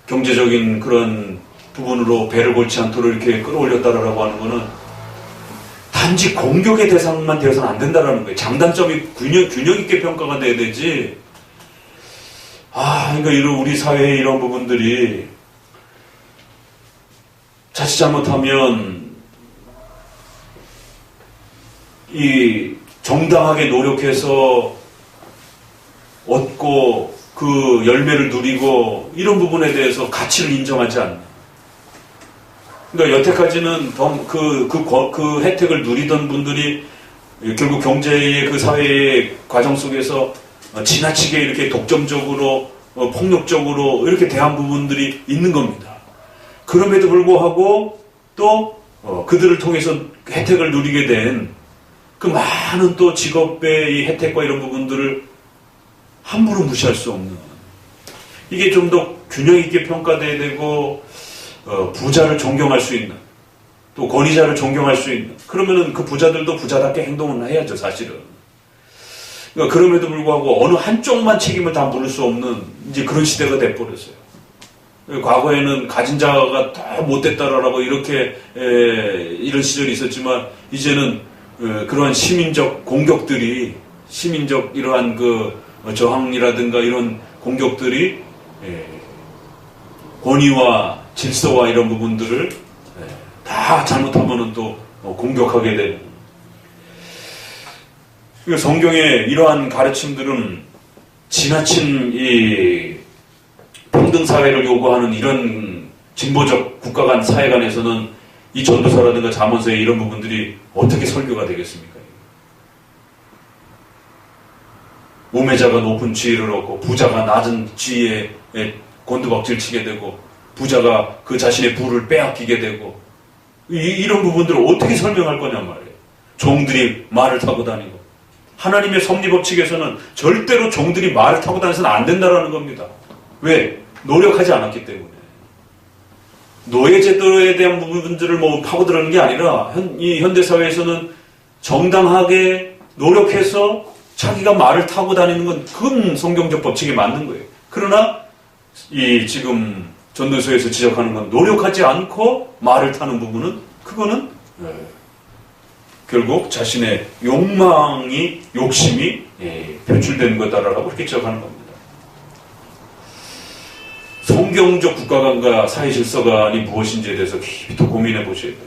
경제적인 그런 부분으로 배를 골지 않도록 이렇게 끌어올렸다라고 하는 거는 단지 공격의 대상만 되어서는 안 된다라는 거예요. 장단점이 균형 있게 평가가 돼야 되지. 그러니까 이런 우리 사회의 이런 부분들이 자칫 잘못하면 이 정당하게 노력해서 얻고 그 열매를 누리고 이런 부분에 대해서 가치를 인정하지 않는. 그러니까 여태까지는 그 혜택을 누리던 분들이 결국 경제의 그 사회의 과정 속에서 지나치게 이렇게 독점적으로 폭력적으로 이렇게 대한 부분들이 있는 겁니다. 그럼에도 불구하고 또 그들을 통해서 혜택을 누리게 된 그 많은 또 직업의 이 혜택과 이런 부분들을 함부로 무시할 수 없는, 이게 좀 더 균형 있게 평가돼야 되고 부자를 존경할 수 있는, 또 권위자를 존경할 수 있는, 그러면은 그 부자들도 부자답게 행동을 해야죠, 사실은. 그러니까 그럼에도 불구하고 어느 한쪽만 책임을 다 물을 수 없는 이제 그런 시대가 돼버렸어요. 과거에는 가진 자가 더 못됐다라고 이렇게 이런 시절이 있었지만 이제는 그러한 시민적 공격들이, 시민적 이러한 그 저항이라든가 이런 공격들이 권위와 질서와 이런 부분들을 다 잘못하면은 또 공격하게 되는. 성경의 이러한 가르침들은 지나친 이 평등사회를 요구하는 이런 진보적 국가 간 사회 간에서는 이 전도서라든가 잠언서의 이런 부분들이 어떻게 설교가 되겠습니까? 우매자가 높은 지위를 얻고 부자가 낮은 지위에 곤두박질 치게 되고 부자가 그 자신의 부를 빼앗기게 되고 이런 부분들을 어떻게 설명할 거냔 말이에요. 종들이 말을 타고 다니고 하나님의 섭리법칙에서는 절대로 종들이 말을 타고 다녀서는 안 된다라는 겁니다. 왜? 노력하지 않았기 때문에. 노예제도에 대한 부분들을 파고들는 게 아니라 이 현대사회에서는 정당하게 노력해서 자기가 말을 타고 다니는 건 그건 성경적 법칙에 맞는 거예요. 그러나 이 지금 전도서에서 지적하는 건 노력하지 않고 말을 타는 부분은 그거는 결국 자신의 욕심이 표출된 거다라고 그렇게 지적하는 겁니다. 성경적 국가관과 사회 질서관이 무엇인지에 대해서 깊이 또 고민해 보셔야 돼요.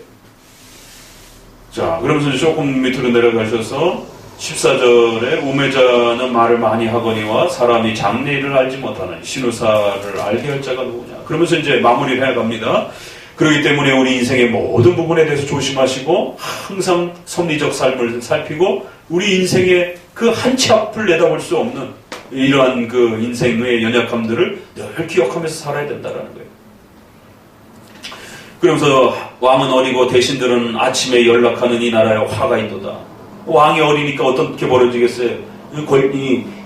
자, 그러면서 조금 밑으로 내려가셔서 14절에 우매자는 말을 많이 하거니와 사람이 장래일을 알지 못하는 신우사를 알게 할 자가 누구냐. 그러면서 이제 마무리를 해갑니다. 그렇기 때문에 우리 인생의 모든 부분에 대해서 조심하시고 항상 섭리적 삶을 살피고 우리 인생의 그 한 치 앞을 내다볼 수 없는 이러한 그 인생의 연약함들을 늘 기억하면서 살아야 된다는 거예요. 그러면서 왕은 어리고 대신들은 아침에 연락하는 이 나라에 화가 있도다. 왕이 어리니까 어떻게 벌어지겠어요?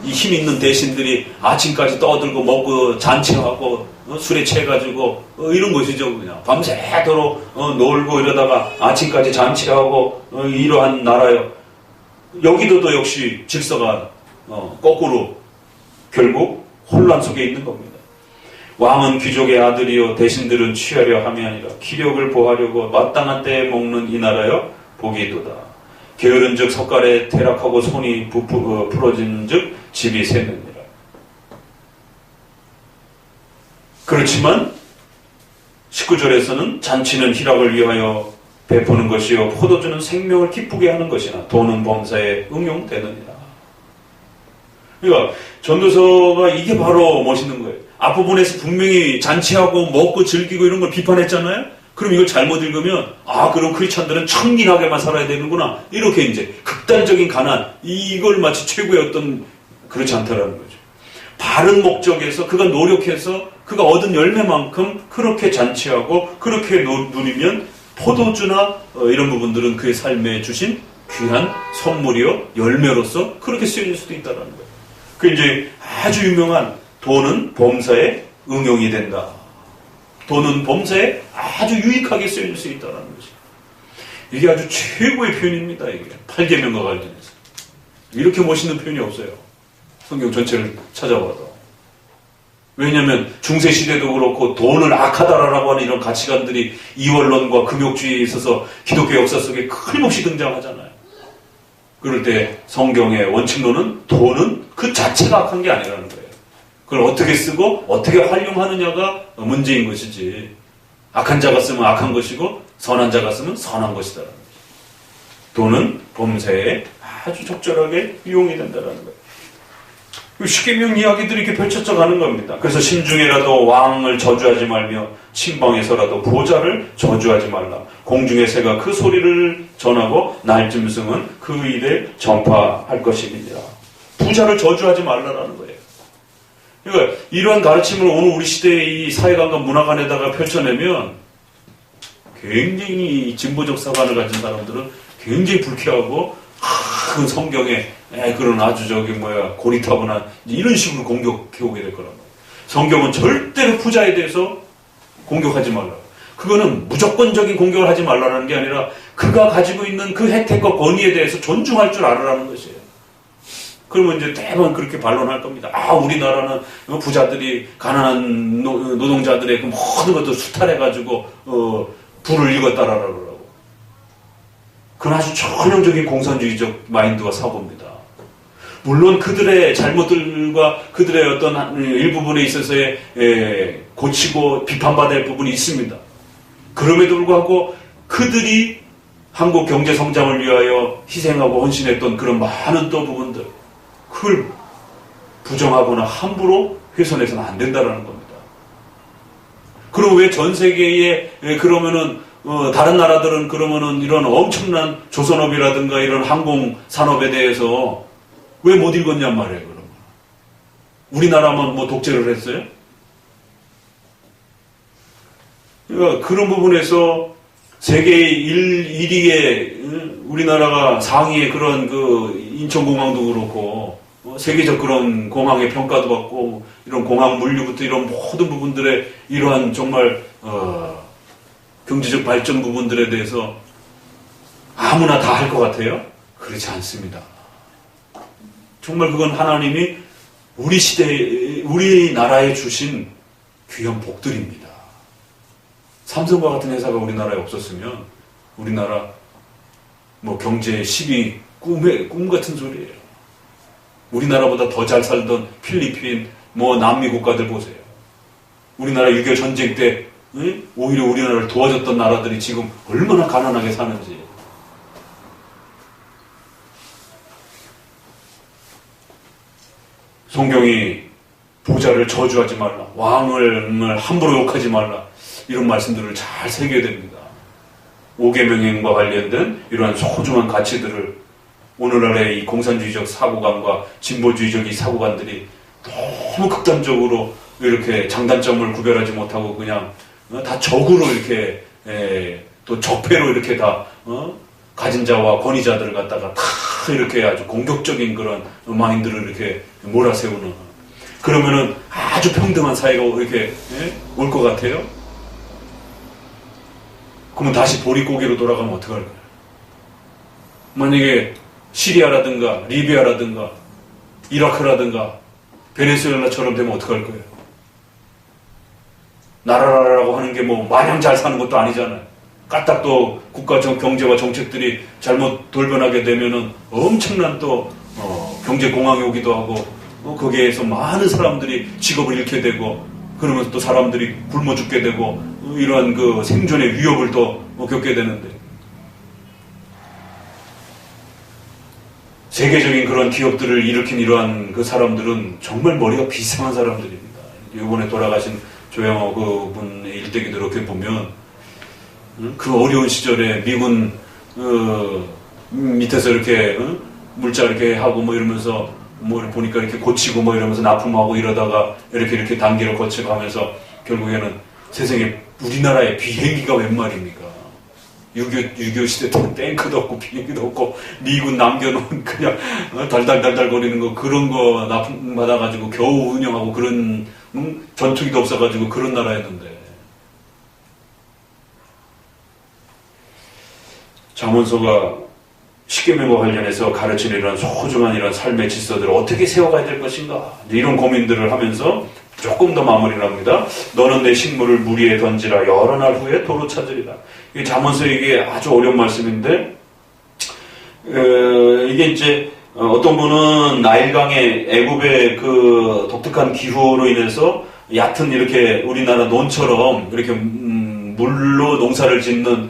이 힘 있는 대신들이 아침까지 떠들고 먹고 잔치하고 술에 취해가지고 이런 것이죠. 그냥 밤새도록 놀고 이러다가 아침까지 잔치하고 이러한 나라요. 여기도 역시 질서가 거꾸로 결국 혼란 속에 있는 겁니다. 왕은 귀족의 아들이요 대신들은 취하려 함이 아니라 기력을 보하려고 마땅한 때에 먹는 이 나라여 복이 있도다. 게으른즉 석갈에 퇴락하고 손이 부러진즉 집이 새느니라. 그렇지만 19절에서는 잔치는 희락을 위하여 베푸는 것이요 포도주는 생명을 기쁘게 하는 것이나 돈은 범사에 응용되느니라. 그러니까 전도서가 이게 바로 멋있는 거예요. 앞부분에서 분명히 잔치하고 먹고 즐기고 이런 걸 비판했잖아요. 그럼 이걸 잘못 읽으면 그럼 크리스찬들은 청긴하게만 살아야 되는구나. 이렇게 이제 극단적인 가난 이걸 마치 최고의 어떤 그렇지 않다라는 거죠. 바른 목적에서 그가 노력해서 그가 얻은 열매만큼 그렇게 잔치하고 그렇게 누리면 포도주나 이런 부분들은 그의 삶에 주신 귀한 선물이요 열매로서 그렇게 쓰여질 수도 있다는 거예요. 그 이제 아주 유명한 돈은 범사에 응용이 된다. 돈은 범사에 아주 유익하게 쓰여질 수 있다는 거죠. 이게 아주 최고의 표현입니다. 이게 8계명과 관련해서 이렇게 멋있는 표현이 없어요. 성경 전체를 찾아봐도. 왜냐하면 중세시대도 그렇고 돈을 악하다라고 하는 이런 가치관들이 이원론과 금욕주의에 있어서 기독교 역사 속에 끊임없이 등장하잖아요. 그럴 때 성경의 원칙론은 돈은 그 자체가 악한 게 아니라는 거예요. 그걸 어떻게 쓰고 어떻게 활용하느냐가 문제인 것이지 악한 자가 쓰면 악한 것이고 선한 자가 쓰면 선한 것이다라는 거죠. 돈은 범사에 아주 적절하게 이용이 된다는 거예요. 십계명 이야기들이 이렇게 펼쳐져 가는 겁니다. 그래서 심중에라도 왕을 저주하지 말며 침방에서라도 보좌를 저주하지 말라. 공중의 새가 그 소리를 전하고 날짐승은 그 일에 전파할 것이니라. 부자를 저주하지 말라라는 거예요. 그러니까 이러한 가르침을 오늘 우리 시대의 이 사회관과 문화관에다가 펼쳐내면 굉장히 진보적 사관을 가진 사람들은 굉장히 불쾌하고 그 성경에 그런 아주 고리타분한 이런 식으로 공격해 오게 될 거란 말이에요. 성경은 절대로 부자에 대해서 공격하지 말라. 그거는 무조건적인 공격을 하지 말라는 게 아니라 그가 가지고 있는 그 혜택과 권위에 대해서 존중할 줄 알아라는 것이에요. 그러면 이제 대부분 그렇게 반론할 겁니다. 우리나라는 부자들이 가난한 노동자들의 그 모든 것도 수탈해가지고 부를 읽었다라고. 그건 아주 전형적인 공산주의적 마인드와 사고입니다. 물론 그들의 잘못들과 그들의 어떤 일부분에 있어서의 고치고 비판받아야 할 부분이 있습니다. 그럼에도 불구하고 그들이 한국 경제 성장을 위하여 희생하고 헌신했던 그런 많은 또 부분들, 그걸 부정하거나 함부로 훼손해서는 안 된다라는 겁니다. 그럼 왜 전 세계에 그러면은 다른 나라들은 그러면은 이런 엄청난 조선업이라든가 이런 항공 산업에 대해서 왜 못 읽었냔 말이에요. 그러면 우리나라만 뭐 독재를 했어요? 그러니까 그런 부분에서 세계 1위의 우리나라가 상위의 그런 그 인천공항도 그렇고 세계적 그런 공항의 평가도 받고 이런 공항 물류부터 이런 모든 부분들의 이러한 정말 경제적 발전 부분들에 대해서 아무나 다 할 것 같아요? 그렇지 않습니다. 정말 그건 하나님이 우리 시대에 우리나라에 주신 귀한 복들입니다. 삼성과 같은 회사가 우리나라에 없었으면 우리나라 뭐 경제 10위 꿈 같은 소리예요. 우리나라보다 더 잘 살던 필리핀, 뭐 남미 국가들 보세요. 우리나라 6.25 전쟁 때 오히려 우리나라를 도와줬던 나라들이 지금 얼마나 가난하게 사는지. 성경이 부자를 저주하지 말라, 왕을 함부로 욕하지 말라, 이런 말씀들을 잘 새겨야 됩니다. 5계명과 관련된 이러한 소중한 가치들을 오늘날의 이 공산주의적 사고관과 진보주의적 이 사고관들이 너무 극단적으로 이렇게 장단점을 구별하지 못하고 그냥 다 적으로 이렇게 또 적폐로 이렇게 다 가진 자와 권위자들을 갖다가 다 이렇게 아주 공격적인 그런 마인드를 이렇게 몰아세우는, 그러면은 아주 평등한 사회가 이렇게 올 것 같아요? 그러면 다시 보릿고개로 돌아가면 어떡할까요? 만약에 시리아라든가 리비아라든가 이라크라든가 베네수엘라처럼 되면 어떡할 거예요? 나라라고 하는 게 뭐 마냥 잘 사는 것도 아니잖아요. 까딱 또 국가 경제와 정책들이 잘못 돌변하게 되면은 엄청난 또 경제 공황이 오기도 하고 거기에서 많은 사람들이 직업을 잃게 되고 그러면서 또 사람들이 굶어 죽게 되고 이러한 그 생존의 위협을 또 겪게 되는데, 세계적인 그런 기업들을 일으킨 이러한 그 사람들은 정말 머리가 비상한 사람들입니다. 이번에 돌아가신 조영호 그분의 일대기도 이렇게 보면 그 어려운 시절에 미군 밑에서 이렇게 물자 이렇게 하고 뭐 이러면서 뭐 보니까 이렇게 고치고 뭐 이러면서 납품하고 이러다가 이렇게 단계를 거쳐가면서 결국에는 세상에 우리나라에 비행기가 웬 말입니까? 6.25 시대 때는 탱크도 없고 비행기도 없고 미군 남겨놓은 그냥 달달달달 거리는 거 그런 거 납품 받아가지고 겨우 운영하고 그런 전투기도 없어가지고 그런 나라였는데, 잠언서가 십계명과 관련해서 가르치는 이런 소중한 이런 삶의 질서들을 어떻게 세워가야 될 것인가, 이런 고민들을 하면서 조금 더 마무리를 합니다. 너는 내 식물을 물 위에 던지라, 여러 날 후에 도로 찾으리라. 이 잠언서 이게 아주 어려운 말씀인데, 이게 이제 어떤 분은 나일강의 애굽의 그 독특한 기후로 인해서 얕은 이렇게 우리나라 논처럼 이렇게 물로 농사를 짓는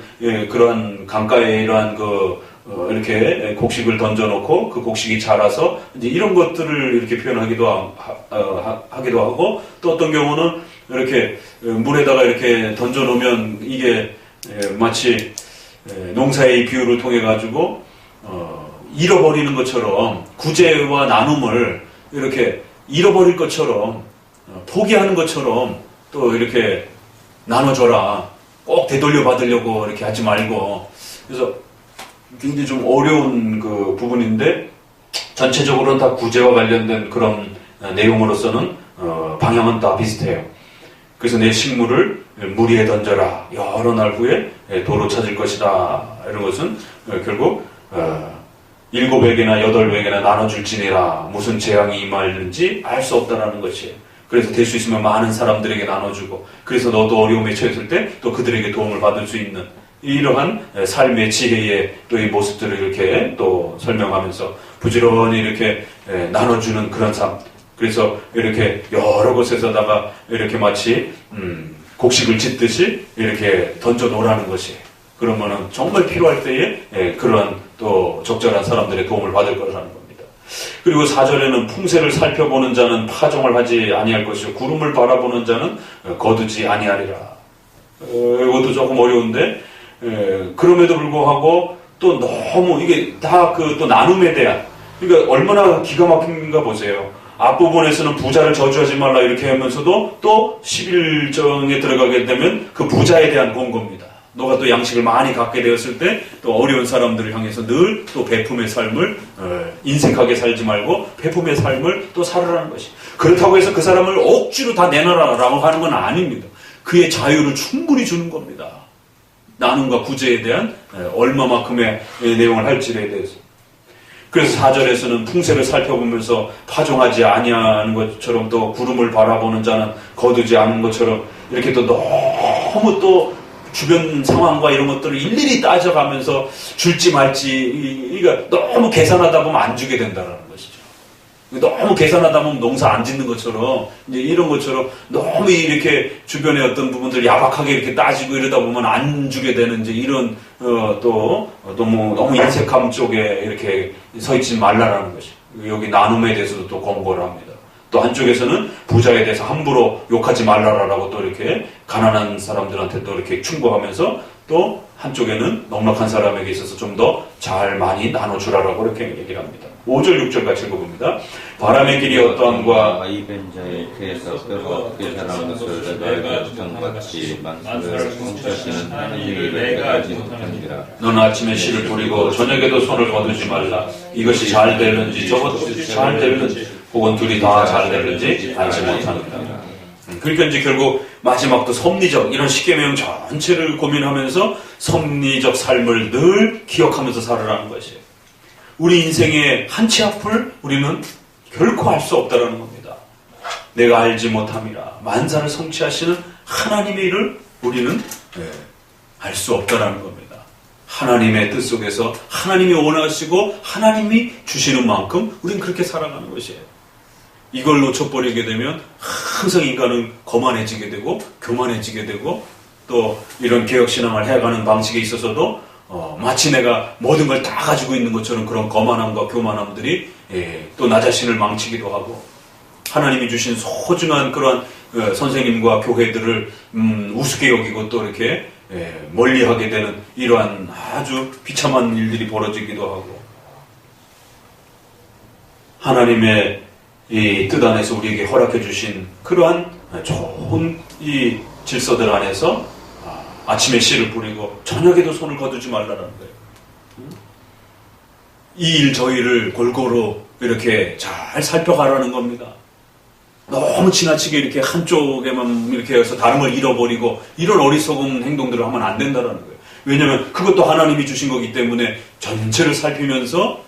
그러한 강가에 이러한 이렇게 곡식을 던져놓고 그 곡식이 자라서 이제 이런 것들을 이렇게 표현하기도 하기도 하고, 또 어떤 경우는 이렇게 물에다가 이렇게 던져놓으면 이게 마치 농사의 비유를 통해 가지고 잃어버리는 것처럼, 구제와 나눔을 이렇게 잃어버릴 것처럼 포기하는 것처럼 또 이렇게 나눠줘라, 꼭 되돌려 받으려고 이렇게 하지 말고. 그래서 굉장히 좀 어려운 그 부분인데, 전체적으로는 다 구제와 관련된 그런 내용으로서는 방향은 다 비슷해요. 그래서 내 식물을 물 위에 던져라, 여러 날 후에 도로 찾을 것이다. 이런 것은 결국 7에게나 8에게나 나눠줄지니라, 무슨 재앙이 임하는지 알 수 없다라는 것이에요. 그래서 될 수 있으면 많은 사람들에게 나눠주고, 그래서 너도 어려움에 처했을 때 또 그들에게 도움을 받을 수 있는 이러한 삶의 지혜의 또 이 모습들을 이렇게 또 설명하면서 부지런히 이렇게 나눠주는 그런 삶. 그래서 이렇게 여러 곳에서다가 이렇게 마치 곡식을 짓듯이 이렇게 던져 놓으라는 것이, 그러면은 정말 필요할 때에 그러한 또 적절한 사람들의 도움을 받을 거라는 겁니다. 그리고 4절에는 풍세를 살펴보는 자는 파종을 하지 아니할 것이요 구름을 바라보는 자는 거두지 아니하리라. 이것도 조금 어려운데 그럼에도 불구하고 또 너무 이게 다 그 또 나눔에 대한 그러니까 얼마나 기가 막힌가 보세요. 앞부분에서는 부자를 저주하지 말라 이렇게 하면서도 또 11정에 들어가게 되면 그 부자에 대한 권고입니다. 너가 또 양식을 많이 갖게 되었을 때 또 어려운 사람들을 향해서 늘 또 베품의 삶을 인색하게 살지 말고 베품의 삶을 또 살아라는 것이. 그렇다고 해서 그 사람을 억지로 다 내놔라라고 하는 건 아닙니다. 그의 자유를 충분히 주는 겁니다. 나눔과 구제에 대한 얼마만큼의 내용을 할지에 대해서. 그래서 4절에서는 풍세를 살펴보면서 파종하지 아니하는 것처럼 또 구름을 바라보는 자는 거두지 않는 것처럼 이렇게 또 너무 또 주변 상황과 이런 것들을 일일이 따져가면서 줄지 말지 그러니까 너무 계산하다 보면 안 주게 된다는 것이죠. 너무 계산하다 보면 농사 안 짓는 것처럼 이제 이런 것처럼 너무 이렇게 주변의 어떤 부분들 야박하게 이렇게 따지고 이러다 보면 안 주게 되는 이제 이런 또 너무 인색함 쪽에 이렇게 서 있지 말라라는 것이. 여기 나눔에 대해서도 또 권고를 합니다. 또 한쪽에서는 부자에 대해서 함부로 욕하지 말라라고 또 이렇게 가난한 사람들한테 또 이렇게 충고하면서 또 한쪽에는 넉넉한 사람에게 있어서 좀 더 잘 많이 나눠주라라고 이렇게 얘기를 합니다. 5절 6절 같이 읽어봅니다. 바람의 길이 어떠함과 이벤 자의 그에서 뼈가 어떻게 자라는 것을 내가 정같이 만수를 성취하시는 하나님의 내가 알지 못합니다. 너는 아침에 씨를 뿌리고 저녁에도 손을 거두지 말라. 이것이 잘 되는지 저것이 잘 되는지 혹은 둘이 다 잘 되는지 알지 못합니다. 그러니까 이제 결국 마지막도 섭리적 이런 십계명 전체를 고민하면서 섭리적 삶을 늘 기억하면서 살아라는 것이에요. 우리 인생의 한 치 앞을 우리는 결코 알 수 없다는 겁니다. 내가 알지 못함이라 만사를 성취하시는 하나님의 일을 우리는 알 수 없다는 겁니다. 하나님의 뜻 속에서 하나님이 원하시고 하나님이 주시는 만큼 우리는 그렇게 살아가는 것이에요. 이걸 놓쳐버리게 되면 항상 인간은 거만해지게 되고 교만해지게 되고 또 이런 개혁신앙을 해가는 방식에 있어서도 마치 내가 모든 걸 다 가지고 있는 것처럼 그런 거만함과 교만함들이 또 나 자신을 망치기도 하고 하나님이 주신 소중한 그런 선생님과 교회들을 우습게 여기고 또 이렇게 멀리하게 되는 이러한 아주 비참한 일들이 벌어지기도 하고 하나님의 이 뜻 안에서 우리에게 허락해 주신 그러한 좋은 이 질서들 안에서 아침에 씨를 뿌리고 저녁에도 손을 거두지 말라는 거예요. 이 일 저 일을 골고루 이렇게 잘 살펴가라는 겁니다. 너무 지나치게 이렇게 한쪽에만 이렇게 해서 다른 걸 잃어버리고 이런 어리석은 행동들을 하면 안 된다는 거예요. 왜냐하면 그것도 하나님이 주신 거기 때문에 전체를 살피면서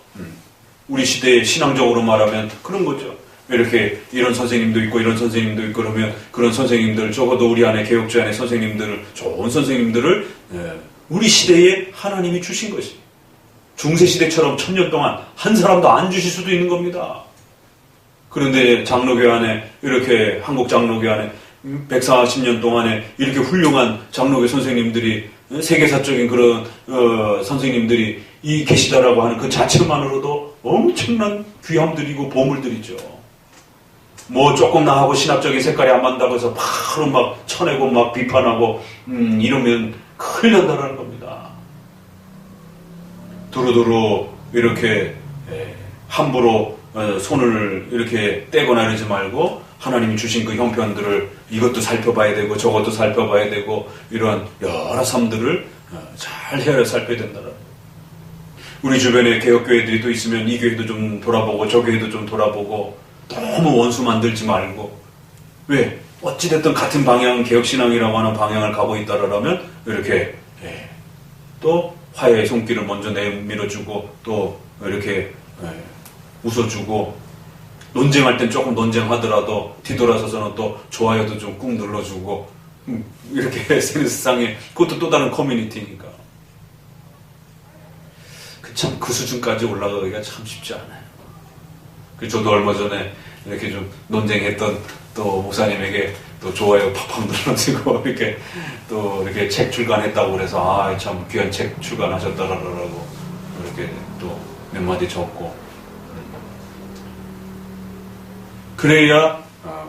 우리 시대에 신앙적으로 말하면 그런 거죠. 이렇게 이런 선생님도 있고 이런 선생님도 있고 그러면 그런 선생님들 적어도 우리 안에 개혁주 안에 선생님들을 좋은 선생님들을 우리 시대에 하나님이 주신 것이 중세시대처럼 1000년 동안 한 사람도 안 주실 수도 있는 겁니다. 그런데 장로교 안에 이렇게 한국 장로교 안에 140년 동안에 이렇게 훌륭한 장로교 선생님들이 세계사적인 그런 선생님들이 이 계시다라고 하는 그 자체만으로도 엄청난 귀함들이고 보물들이죠. 뭐 조금 나하고 신학적인 색깔이 안 맞는다고 해서 바로 막 쳐내고 막 비판하고 이러면 큰일 난다는 겁니다. 두루두루 이렇게 함부로 손을 이렇게 떼거나 이러지 말고 하나님이 주신 그 형편들을 이것도 살펴봐야 되고 저것도 살펴봐야 되고 이러한 여러 삶들을 잘 헤아려 살펴야 된다는 거예요. 우리 주변에 개혁교회들이 또 있으면 이 교회도 좀 돌아보고 저 교회도 좀 돌아보고 너무 원수 만들지 말고 왜? 어찌됐든 같은 방향 개혁신앙이라고 하는 방향을 가고 있다라면 이렇게 또 화해의 손길을 먼저 내밀어주고 또 이렇게 웃어주고 논쟁할 땐 조금 논쟁하더라도 뒤돌아서서는 또 좋아요도 좀 꾹 눌러주고 이렇게 SNS상에 그것도 또 다른 커뮤니티니까 참 그 수준까지 올라가기가 참 쉽지 않아요. 저도 얼마 전에 이렇게 좀 논쟁했던 또 목사님에게 또 좋아요 팍팍 눌러주고 이렇게 또 책 출간했다고 그래서 참 귀한 책 출간하셨다라고 이렇게 또 몇 마디 적고 그래야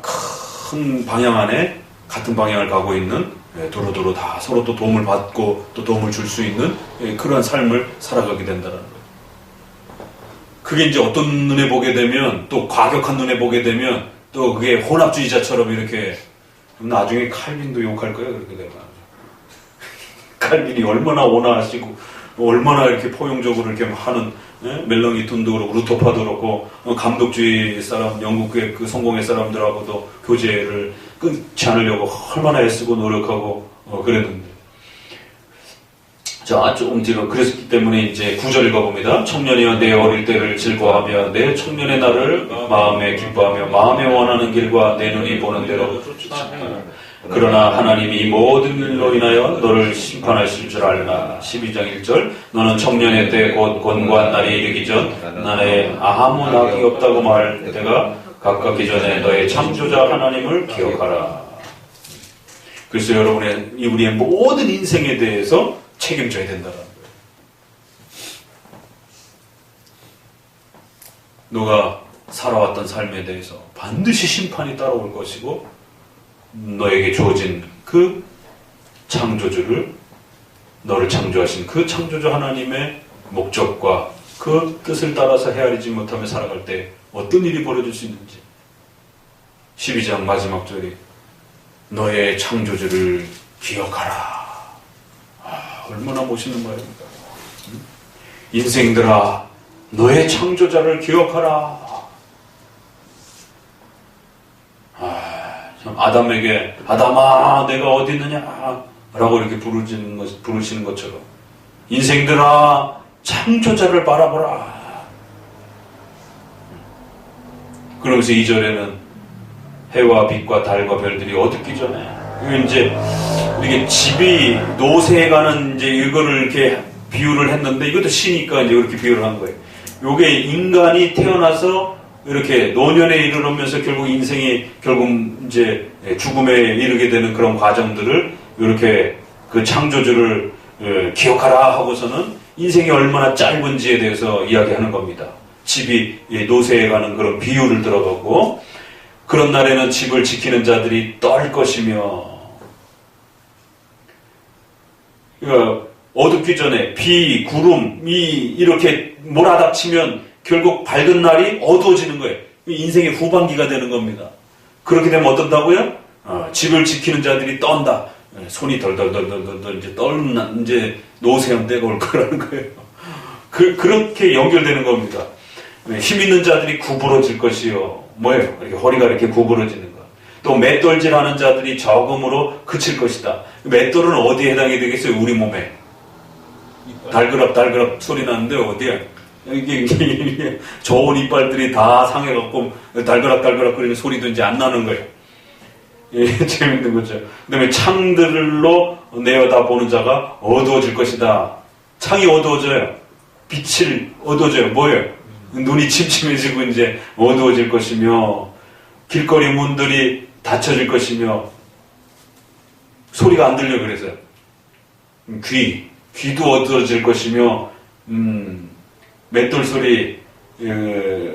큰 방향 안에 같은 방향을 가고 있는 도로도로 다 서로 또 도움을 받고 또 도움을 줄 수 있는 그러한 삶을 살아가게 된다는 거예요. 그게 이제 어떤 눈에 보게 되면 또 과격한 눈에 보게 되면 또 그게 혼합주의자처럼 이렇게 나중에 칼빈도 욕할 거예요. 그렇게 되면 칼빈이 얼마나 온화하시고 얼마나 이렇게 포용적으로 이렇게 하는 멜렁이톤도 그렇고 루토파도 그렇고 감독주의 사람 영국의 그 성공의 사람들하고도 교제를 끊지 않으려고 얼마나 애쓰고 노력하고 그랬는데 자 조금 뒤로 그랬기 때문에 이제 9절 읽어봅니다. 청년이여 내 어릴 때를 즐거워하며 내 청년의 날을 마음에 기뻐하며 마음에 원하는 길과 내 눈이 보는 대로 그러나 하나님이 이 모든 일로 인하여 너를 심판하실 줄 알라. 12장 1절 너는 청년의 때 곧 권고한 날이 이르기 전 나의 아무 낙이 없다고 말할 때가 가깝기 전에 너의 창조자 하나님을 기억하라. 그래서 우리의 모든 인생에 대해서 책임져야 된다는 거예요. 너가 살아왔던 삶에 대해서 반드시 심판이 따라올 것이고 너에게 주어진 그 창조주를 너를 창조하신 그 창조주 하나님의 목적과 그 뜻을 따라서 헤아리지 못하며 살아갈 때 어떤 일이 벌어질 수 있는지 12장 마지막 절이 너의 창조주를 기억하라. 얼마나 멋있는 말입니까? 인생들아 너의 창조자를 기억하라. 아담에게 아담아 내가 어디 있느냐 라고 이렇게 부르시는 것처럼 인생들아 창조자를 바라보라. 그러면서 2절에는 해와 빛과 달과 별들이 어둡기 전에 이제 이게 집이 노새에 가는 이제 이거를 이렇게 비유를 했는데 이것도 시니까 이제 이렇게 비유를 한 거예요. 요게 인간이 태어나서 이렇게 노년에 이르면서 결국 인생이 결국 이제 죽음에 이르게 되는 그런 과정들을 이렇게 그 창조주를 기억하라 하고서는 인생이 얼마나 짧은지에 대해서 이야기하는 겁니다. 집이 노새에 가는 그런 비유를 들어가고 그런 날에는 집을 지키는 자들이 떨 것이며 그러니까 어둡기 전에 비, 구름이 이렇게 몰아닥치면 결국 밝은 날이 어두워지는 거예요. 인생의 후반기가 되는 겁니다. 그렇게 되면 어떤다고요? 집을 지키는 자들이 떤다. 손이 덜덜덜덜덜 이제 떨는 이제 노쇠한 때가 올 거라는 거예요. 그렇게 연결되는 겁니다. 힘 있는 자들이 구부러질 것이요. 뭐예요? 이렇게 허리가 이렇게 구부러지는 거. 또 맷돌질하는 자들이 적음으로 그칠 것이다. 맷돌은 어디에 해당이 되겠어요? 우리 몸에. 달그락 소리 나는데 어디야? 이게 좋은 이빨들이 다 상해갖고 달그락 거리는 소리도 이제 안 나는 거예요. 예, 재밌는 거죠. 그 다음에 창들로 내어다보는 자가 어두워질 것이다. 창이 어두워져요. 빛이 어두워져요. 뭐예요? 눈이 침침해지고 이제 어두워질 것이며 길거리 문들이 닫혀질 것이며 소리가 안 들려 그래서요. 귀도 어두워질 것이며 맷돌 소리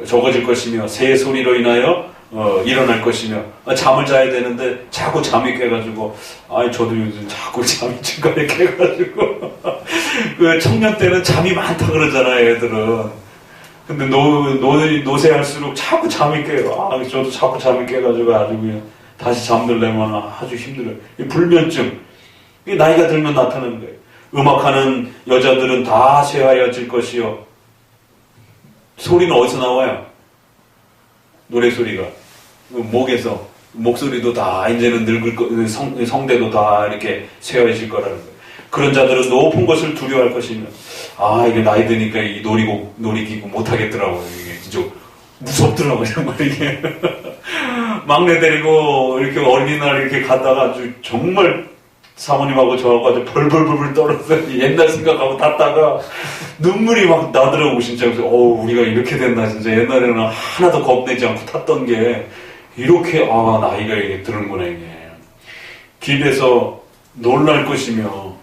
적어질 것이며 새 소리로 인하여 일어날 것이며 잠을 자야 되는데 자꾸 잠이 깨가지고 저도 요즘 자꾸 잠이 중간에 깨가지고 그 청년 때는 잠이 많다 그러잖아요 애들은. 근데 노쇠할수록 자꾸 잠이 깨요. 저도 자꾸 잠이 깨가지고 아주 그냥 다시 잠들려면 아주 힘들어요. 불면증. 이게 나이가 들면 나타나는 거예요. 음악하는 여자들은 다 쇠하여질 것이요. 소리는 어디서 나와요? 노래소리가. 목에서. 목소리도 다 이제는 늙을 거, 성대도 다 이렇게 쇠하여질 거라는 거예요. 그런 자들은 높은 것을 두려워할 것이며 이게 나이 드니까 이 놀이기구 못하겠더라고요. 이게 진짜 무섭더라고요. 정말 이게. 막내 데리고 이렇게 어린이날 이렇게 갔다가 아주 정말 사모님하고 저하고 아주 벌벌벌 떨어서 옛날 생각하고 탔다가 눈물이 막 나더라고 진짜. 그래서 우리가 이렇게 됐나 진짜. 옛날에는 하나도 겁내지 않고 탔던 게 이렇게 나이가 이게 드는구나 이게. 길에서 놀랄 것이며,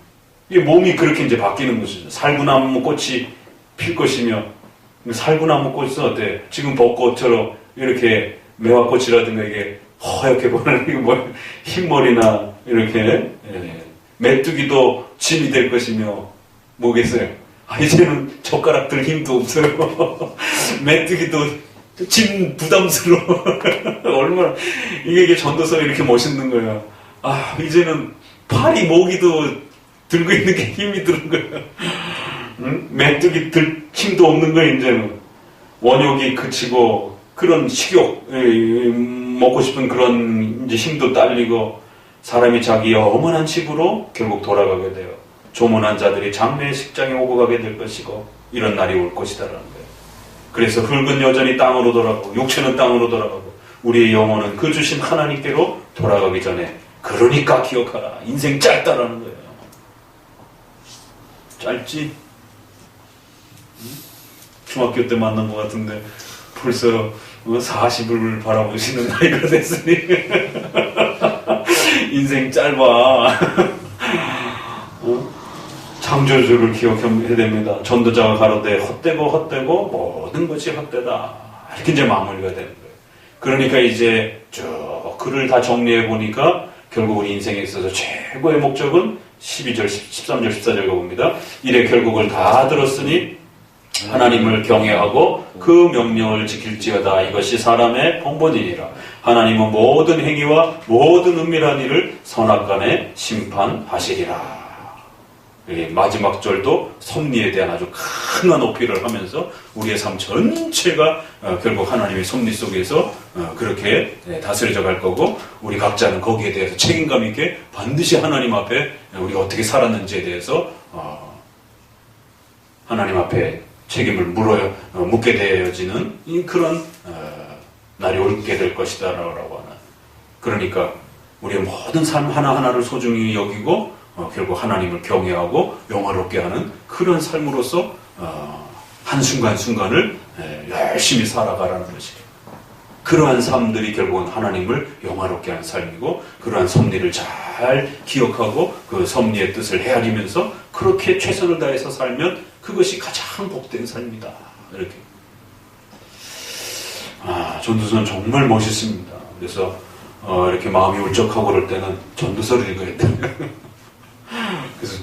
이 몸이 그렇게 이제 바뀌는 것이죠. 살구나무 꽃이 필 것이며, 살구나무 꽃은 어때? 지금 벚꽃처럼 이렇게 매화꽃이라든가 이게 허옇게 보는 이거 뭐 흰머리나 이렇게 메뚜기도 짐이 될 것이며 뭐겠어요? 이제는 젓가락 들 힘도 없어요. 메뚜기도 짐 부담스러워. 얼마나 이게 전도서가 이렇게 멋있는 거예요. 이제는 팔이 모기도 들고 있는 게 힘이 드는 거예요. 응? 메뚜기 들 힘도 없는 거예요. 이제는 원욕이 그치고 그런 식욕 먹고 싶은 그런 이제 힘도 딸리고 사람이 자기 어머난 집으로 결국 돌아가게 돼요. 조문한 자들이 장래의 식장에 오고 가게 될 것이고 이런 날이 올 것이다라는 거예요. 그래서 흙은 여전히 땅으로 돌아가고 육체는 땅으로 돌아가고 우리의 영혼은 그 주신 하나님께로 돌아가기 전에 그러니까 기억하라. 인생 짧다라는 거예요. 짧지? 중학교 때 만난 것 같은데 벌써 40을 바라보시는 나이가 됐으니 인생 짧아. 창조주를 기억해야 됩니다. 전도자가 가로되 헛되고 모든 것이 헛되다. 이렇게 이제 마무리가 되는 거예요. 그러니까 이제 쭉 글을 다 정리해 보니까 결국 우리 인생에 있어서 최고의 목적은 12절, 13절, 14절과 봅니다. 이래 결국을 다 들었으니 하나님을 경외하고 그 명령을 지킬지어다. 이것이 사람의 본분이니라. 하나님은 모든 행위와 모든 은밀한 일을 선악간에 심판하시리라. 마지막 절도 섭리에 대한 아주 강한 어필을 하면서 우리의 삶 전체가 결국 하나님의 섭리 속에서 그렇게 다스려져 갈 거고 우리 각자는 거기에 대해서 책임감 있게 반드시 하나님 앞에 우리가 어떻게 살았는지에 대해서 하나님 앞에 책임을 묻게 되어지는 그런 날이 오게 될 것이다 라고 하는. 그러니까 우리의 모든 삶 하나하나를 소중히 여기고 결국 하나님을 경외하고 영화롭게 하는 그런 삶으로서 한순간순간을 열심히 살아가라는 것이에요. 그러한 삶들이 결국은 하나님을 영화롭게 하는 삶이고 그러한 섭리를 잘 기억하고 그 섭리의 뜻을 헤아리면서 그렇게 최선을 다해서 살면 그것이 가장 복된 삶이다. 이렇게. 전도서는 정말 멋있습니다. 그래서 이렇게 마음이 울적하고 그럴 때는 전도서를 읽어야 돼요. 그래서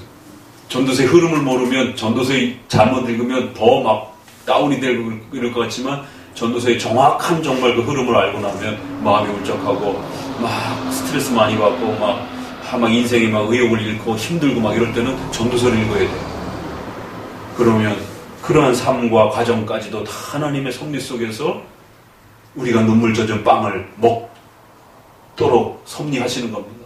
전도서의 흐름을 모르면 전도서의 잘못 읽으면 더 막 다운이 되고 이럴 것 같지만 전도서의 정확한 정말 그 흐름을 알고 나면 마음이 울적하고 막 스트레스 많이 받고 막 인생이 막 의욕을 잃고 힘들고 막 이럴 때는 전도서를 읽어야 돼요. 그러면 그러한 삶과 과정까지도 다 하나님의 섭리 속에서 우리가 눈물 젖은 빵을 먹도록 섭리하시는 겁니다.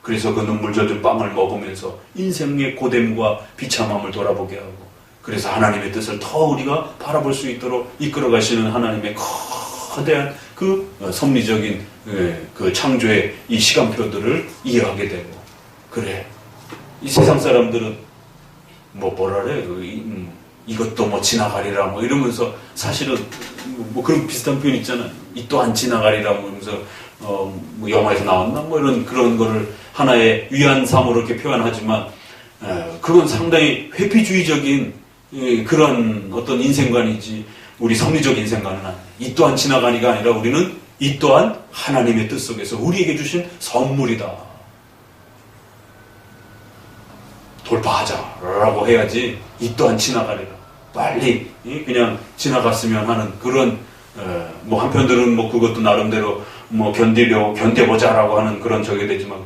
그래서 그 눈물 젖은 빵을 먹으면서 인생의 고됨과 비참함을 돌아보게 하고 그래서 하나님의 뜻을 더 우리가 바라볼 수 있도록 이끌어 가시는 하나님의 거대한 그 섭리적인 그 창조의 이 시간표들을 이해하게 되고 그래 이 세상 사람들은 뭐라래 이것도 뭐 지나가리라 뭐 이러면서 사실은 뭐 그런 비슷한 표현 있잖아요. 이 또한 지나가리라 뭐 이러면서 뭐 영화에서 나왔나 뭐 이런 그런 거를 하나의 위안삼으로 이렇게 표현하지만 그건 상당히 회피주의적인 그런 어떤 인생관이지 우리 섭리적 인생관은 아니에요. 이 또한 지나가니가 아니라 우리는 이 또한 하나님의 뜻 속에서 우리에게 주신 선물이다. 돌파하자라고 해야지 이 또한 지나가리라. 빨리 그냥 지나갔으면 하는 그런 뭐 한편들은 뭐 그것도 나름대로 뭐 견뎌보자라고 하는 그런 적이 되지만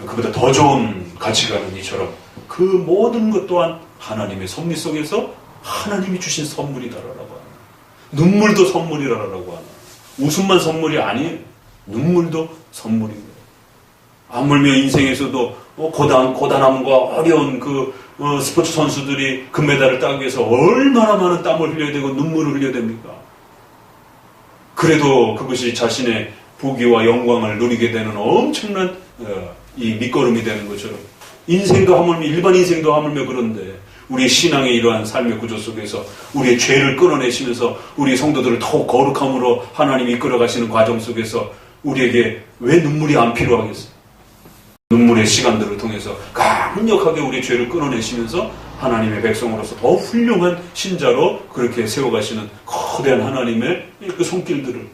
그보다 더 좋은 가치관은 이처럼 그 모든 것 또한 하나님의 섭리 속에서 하나님이 주신 선물이다라고 하나. 눈물도 선물이라고 하나. 웃음만 선물이 아니에요. 눈물도 선물인 거예요. 아물며 인생에서도 고단함과 어려운 그 스포츠 선수들이 금메달을 따기 위해서 얼마나 많은 땀을 흘려야 되고 눈물을 흘려야 됩니까? 그래도 그것이 자신의 부귀와 영광을 누리게 되는 엄청난 이 밑거름이 되는 것처럼 인생도 하물며 일반 인생도 하물며 그런데 우리의 신앙의 이러한 삶의 구조 속에서 우리의 죄를 끌어내시면서 우리 성도들을 더욱 거룩함으로 하나님이 이끌어가시는 과정 속에서 우리에게 왜 눈물이 안 필요하겠어요? 눈물의 시간들을 통해서 강력하게 우리 죄를 끊어내시면서 하나님의 백성으로서 더 훌륭한 신자로 그렇게 세워가시는 거대한 하나님의 그 손길들을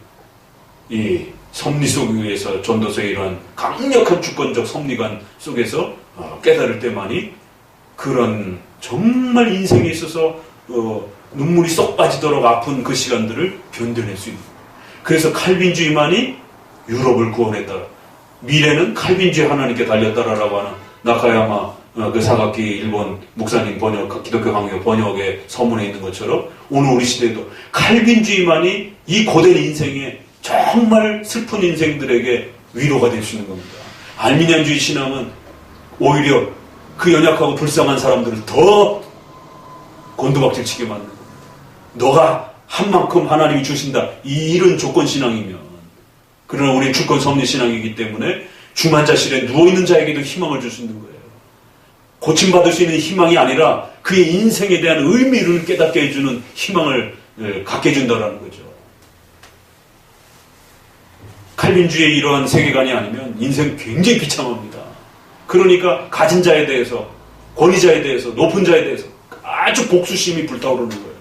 이 섭리 속에서 전도서의 이러한 강력한 주권적 섭리관 속에서 깨달을 때만이 그런 정말 인생에 있어서 눈물이 쏙 빠지도록 아픈 그 시간들을 견뎌낼 수 있는 거예요. 그래서 칼빈주의만이 유럽을 구원했다. 미래는 칼빈주의 하나님께 달렸다라고 하는 나카야마 그 사각기 일본 목사님 번역 기독교 강요 번역의 서문에 있는 것처럼 오늘 우리 시대에도 칼빈주의만이 이 고된 인생에 정말 슬픈 인생들에게 위로가 될 수 있는 겁니다. 알미니안주의 신앙은 오히려 그 연약하고 불쌍한 사람들을 더 곤두박질 치게 만드는 겁니다. 너가 한 만큼 하나님이 주신다. 이런 조건 신앙이면, 그러나 우리는 주권 섭리 신앙이기 때문에 중환자실에 누워있는 자에게도 희망을 줄 수 있는 거예요. 고침받을 수 있는 희망이 아니라 그의 인생에 대한 의미를 깨닫게 해주는 희망을 갖게 해준다는 거죠. 칼빈주의의 이러한 세계관이 아니면 인생 굉장히 비참합니다. 그러니까 가진 자에 대해서, 권위자에 대해서, 높은 자에 대해서 아주 복수심이 불타오르는 거예요.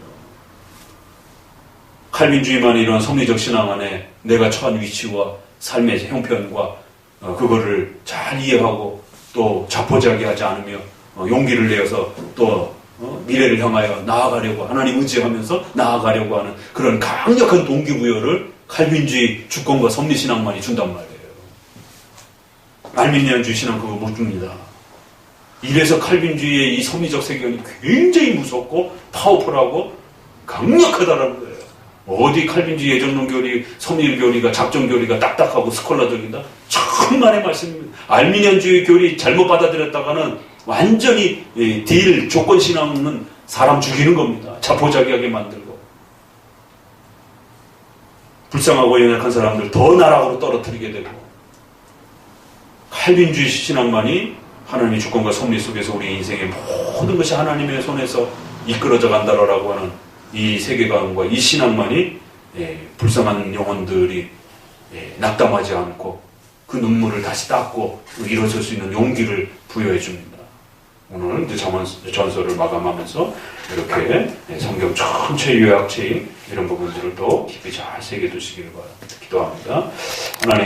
칼빈주의만의 이러한 섭리적 신앙 안에 내가 처한 위치와 삶의 형편과 그거를 잘 이해하고 또 자포자기하지 않으며 용기를 내어서 또 미래를 향하여 나아가려고 하나님 의지하면서 나아가려고 하는 그런 강력한 동기부여를 칼빈주의 주권과 섭리신앙만이 준단 말이에요. 알미니안주의 신앙 그거 못 줍니다. 이래서 칼빈주의의 이 섭리적 세계관이 굉장히 무섭고 파워풀하고 강력하다라는 거예요. 어디 칼빈주의 예정론 교리, 섭리 교리가 작정 교리가 딱딱하고 스콜라적이다? 천만의 말씀입니다. 알미니안주의 교리 잘못 받아들였다가는 완전히 딜 조건 신앙은 사람 죽이는 겁니다. 자포자기하게 만들고 불쌍하고 연약한 사람들 더 나락으로 떨어뜨리게 되고, 칼빈주의 신앙만이 하나님의 주권과 섭리 속에서 우리 인생의 모든 것이 하나님의 손에서 이끌어져 간다라고 하는 이 세계관과 이 신앙만이 불쌍한 영혼들이 낙담하지 않고 그 눈물을 다시 닦고 일어설 수 있는 용기를 부여해 줍니다. 오늘 이제 전서를 마감하면서 이렇게 성경 전체 요약체인 이런 부분들을 또 깊이 잘 새겨두시기를 기도합니다. 하나님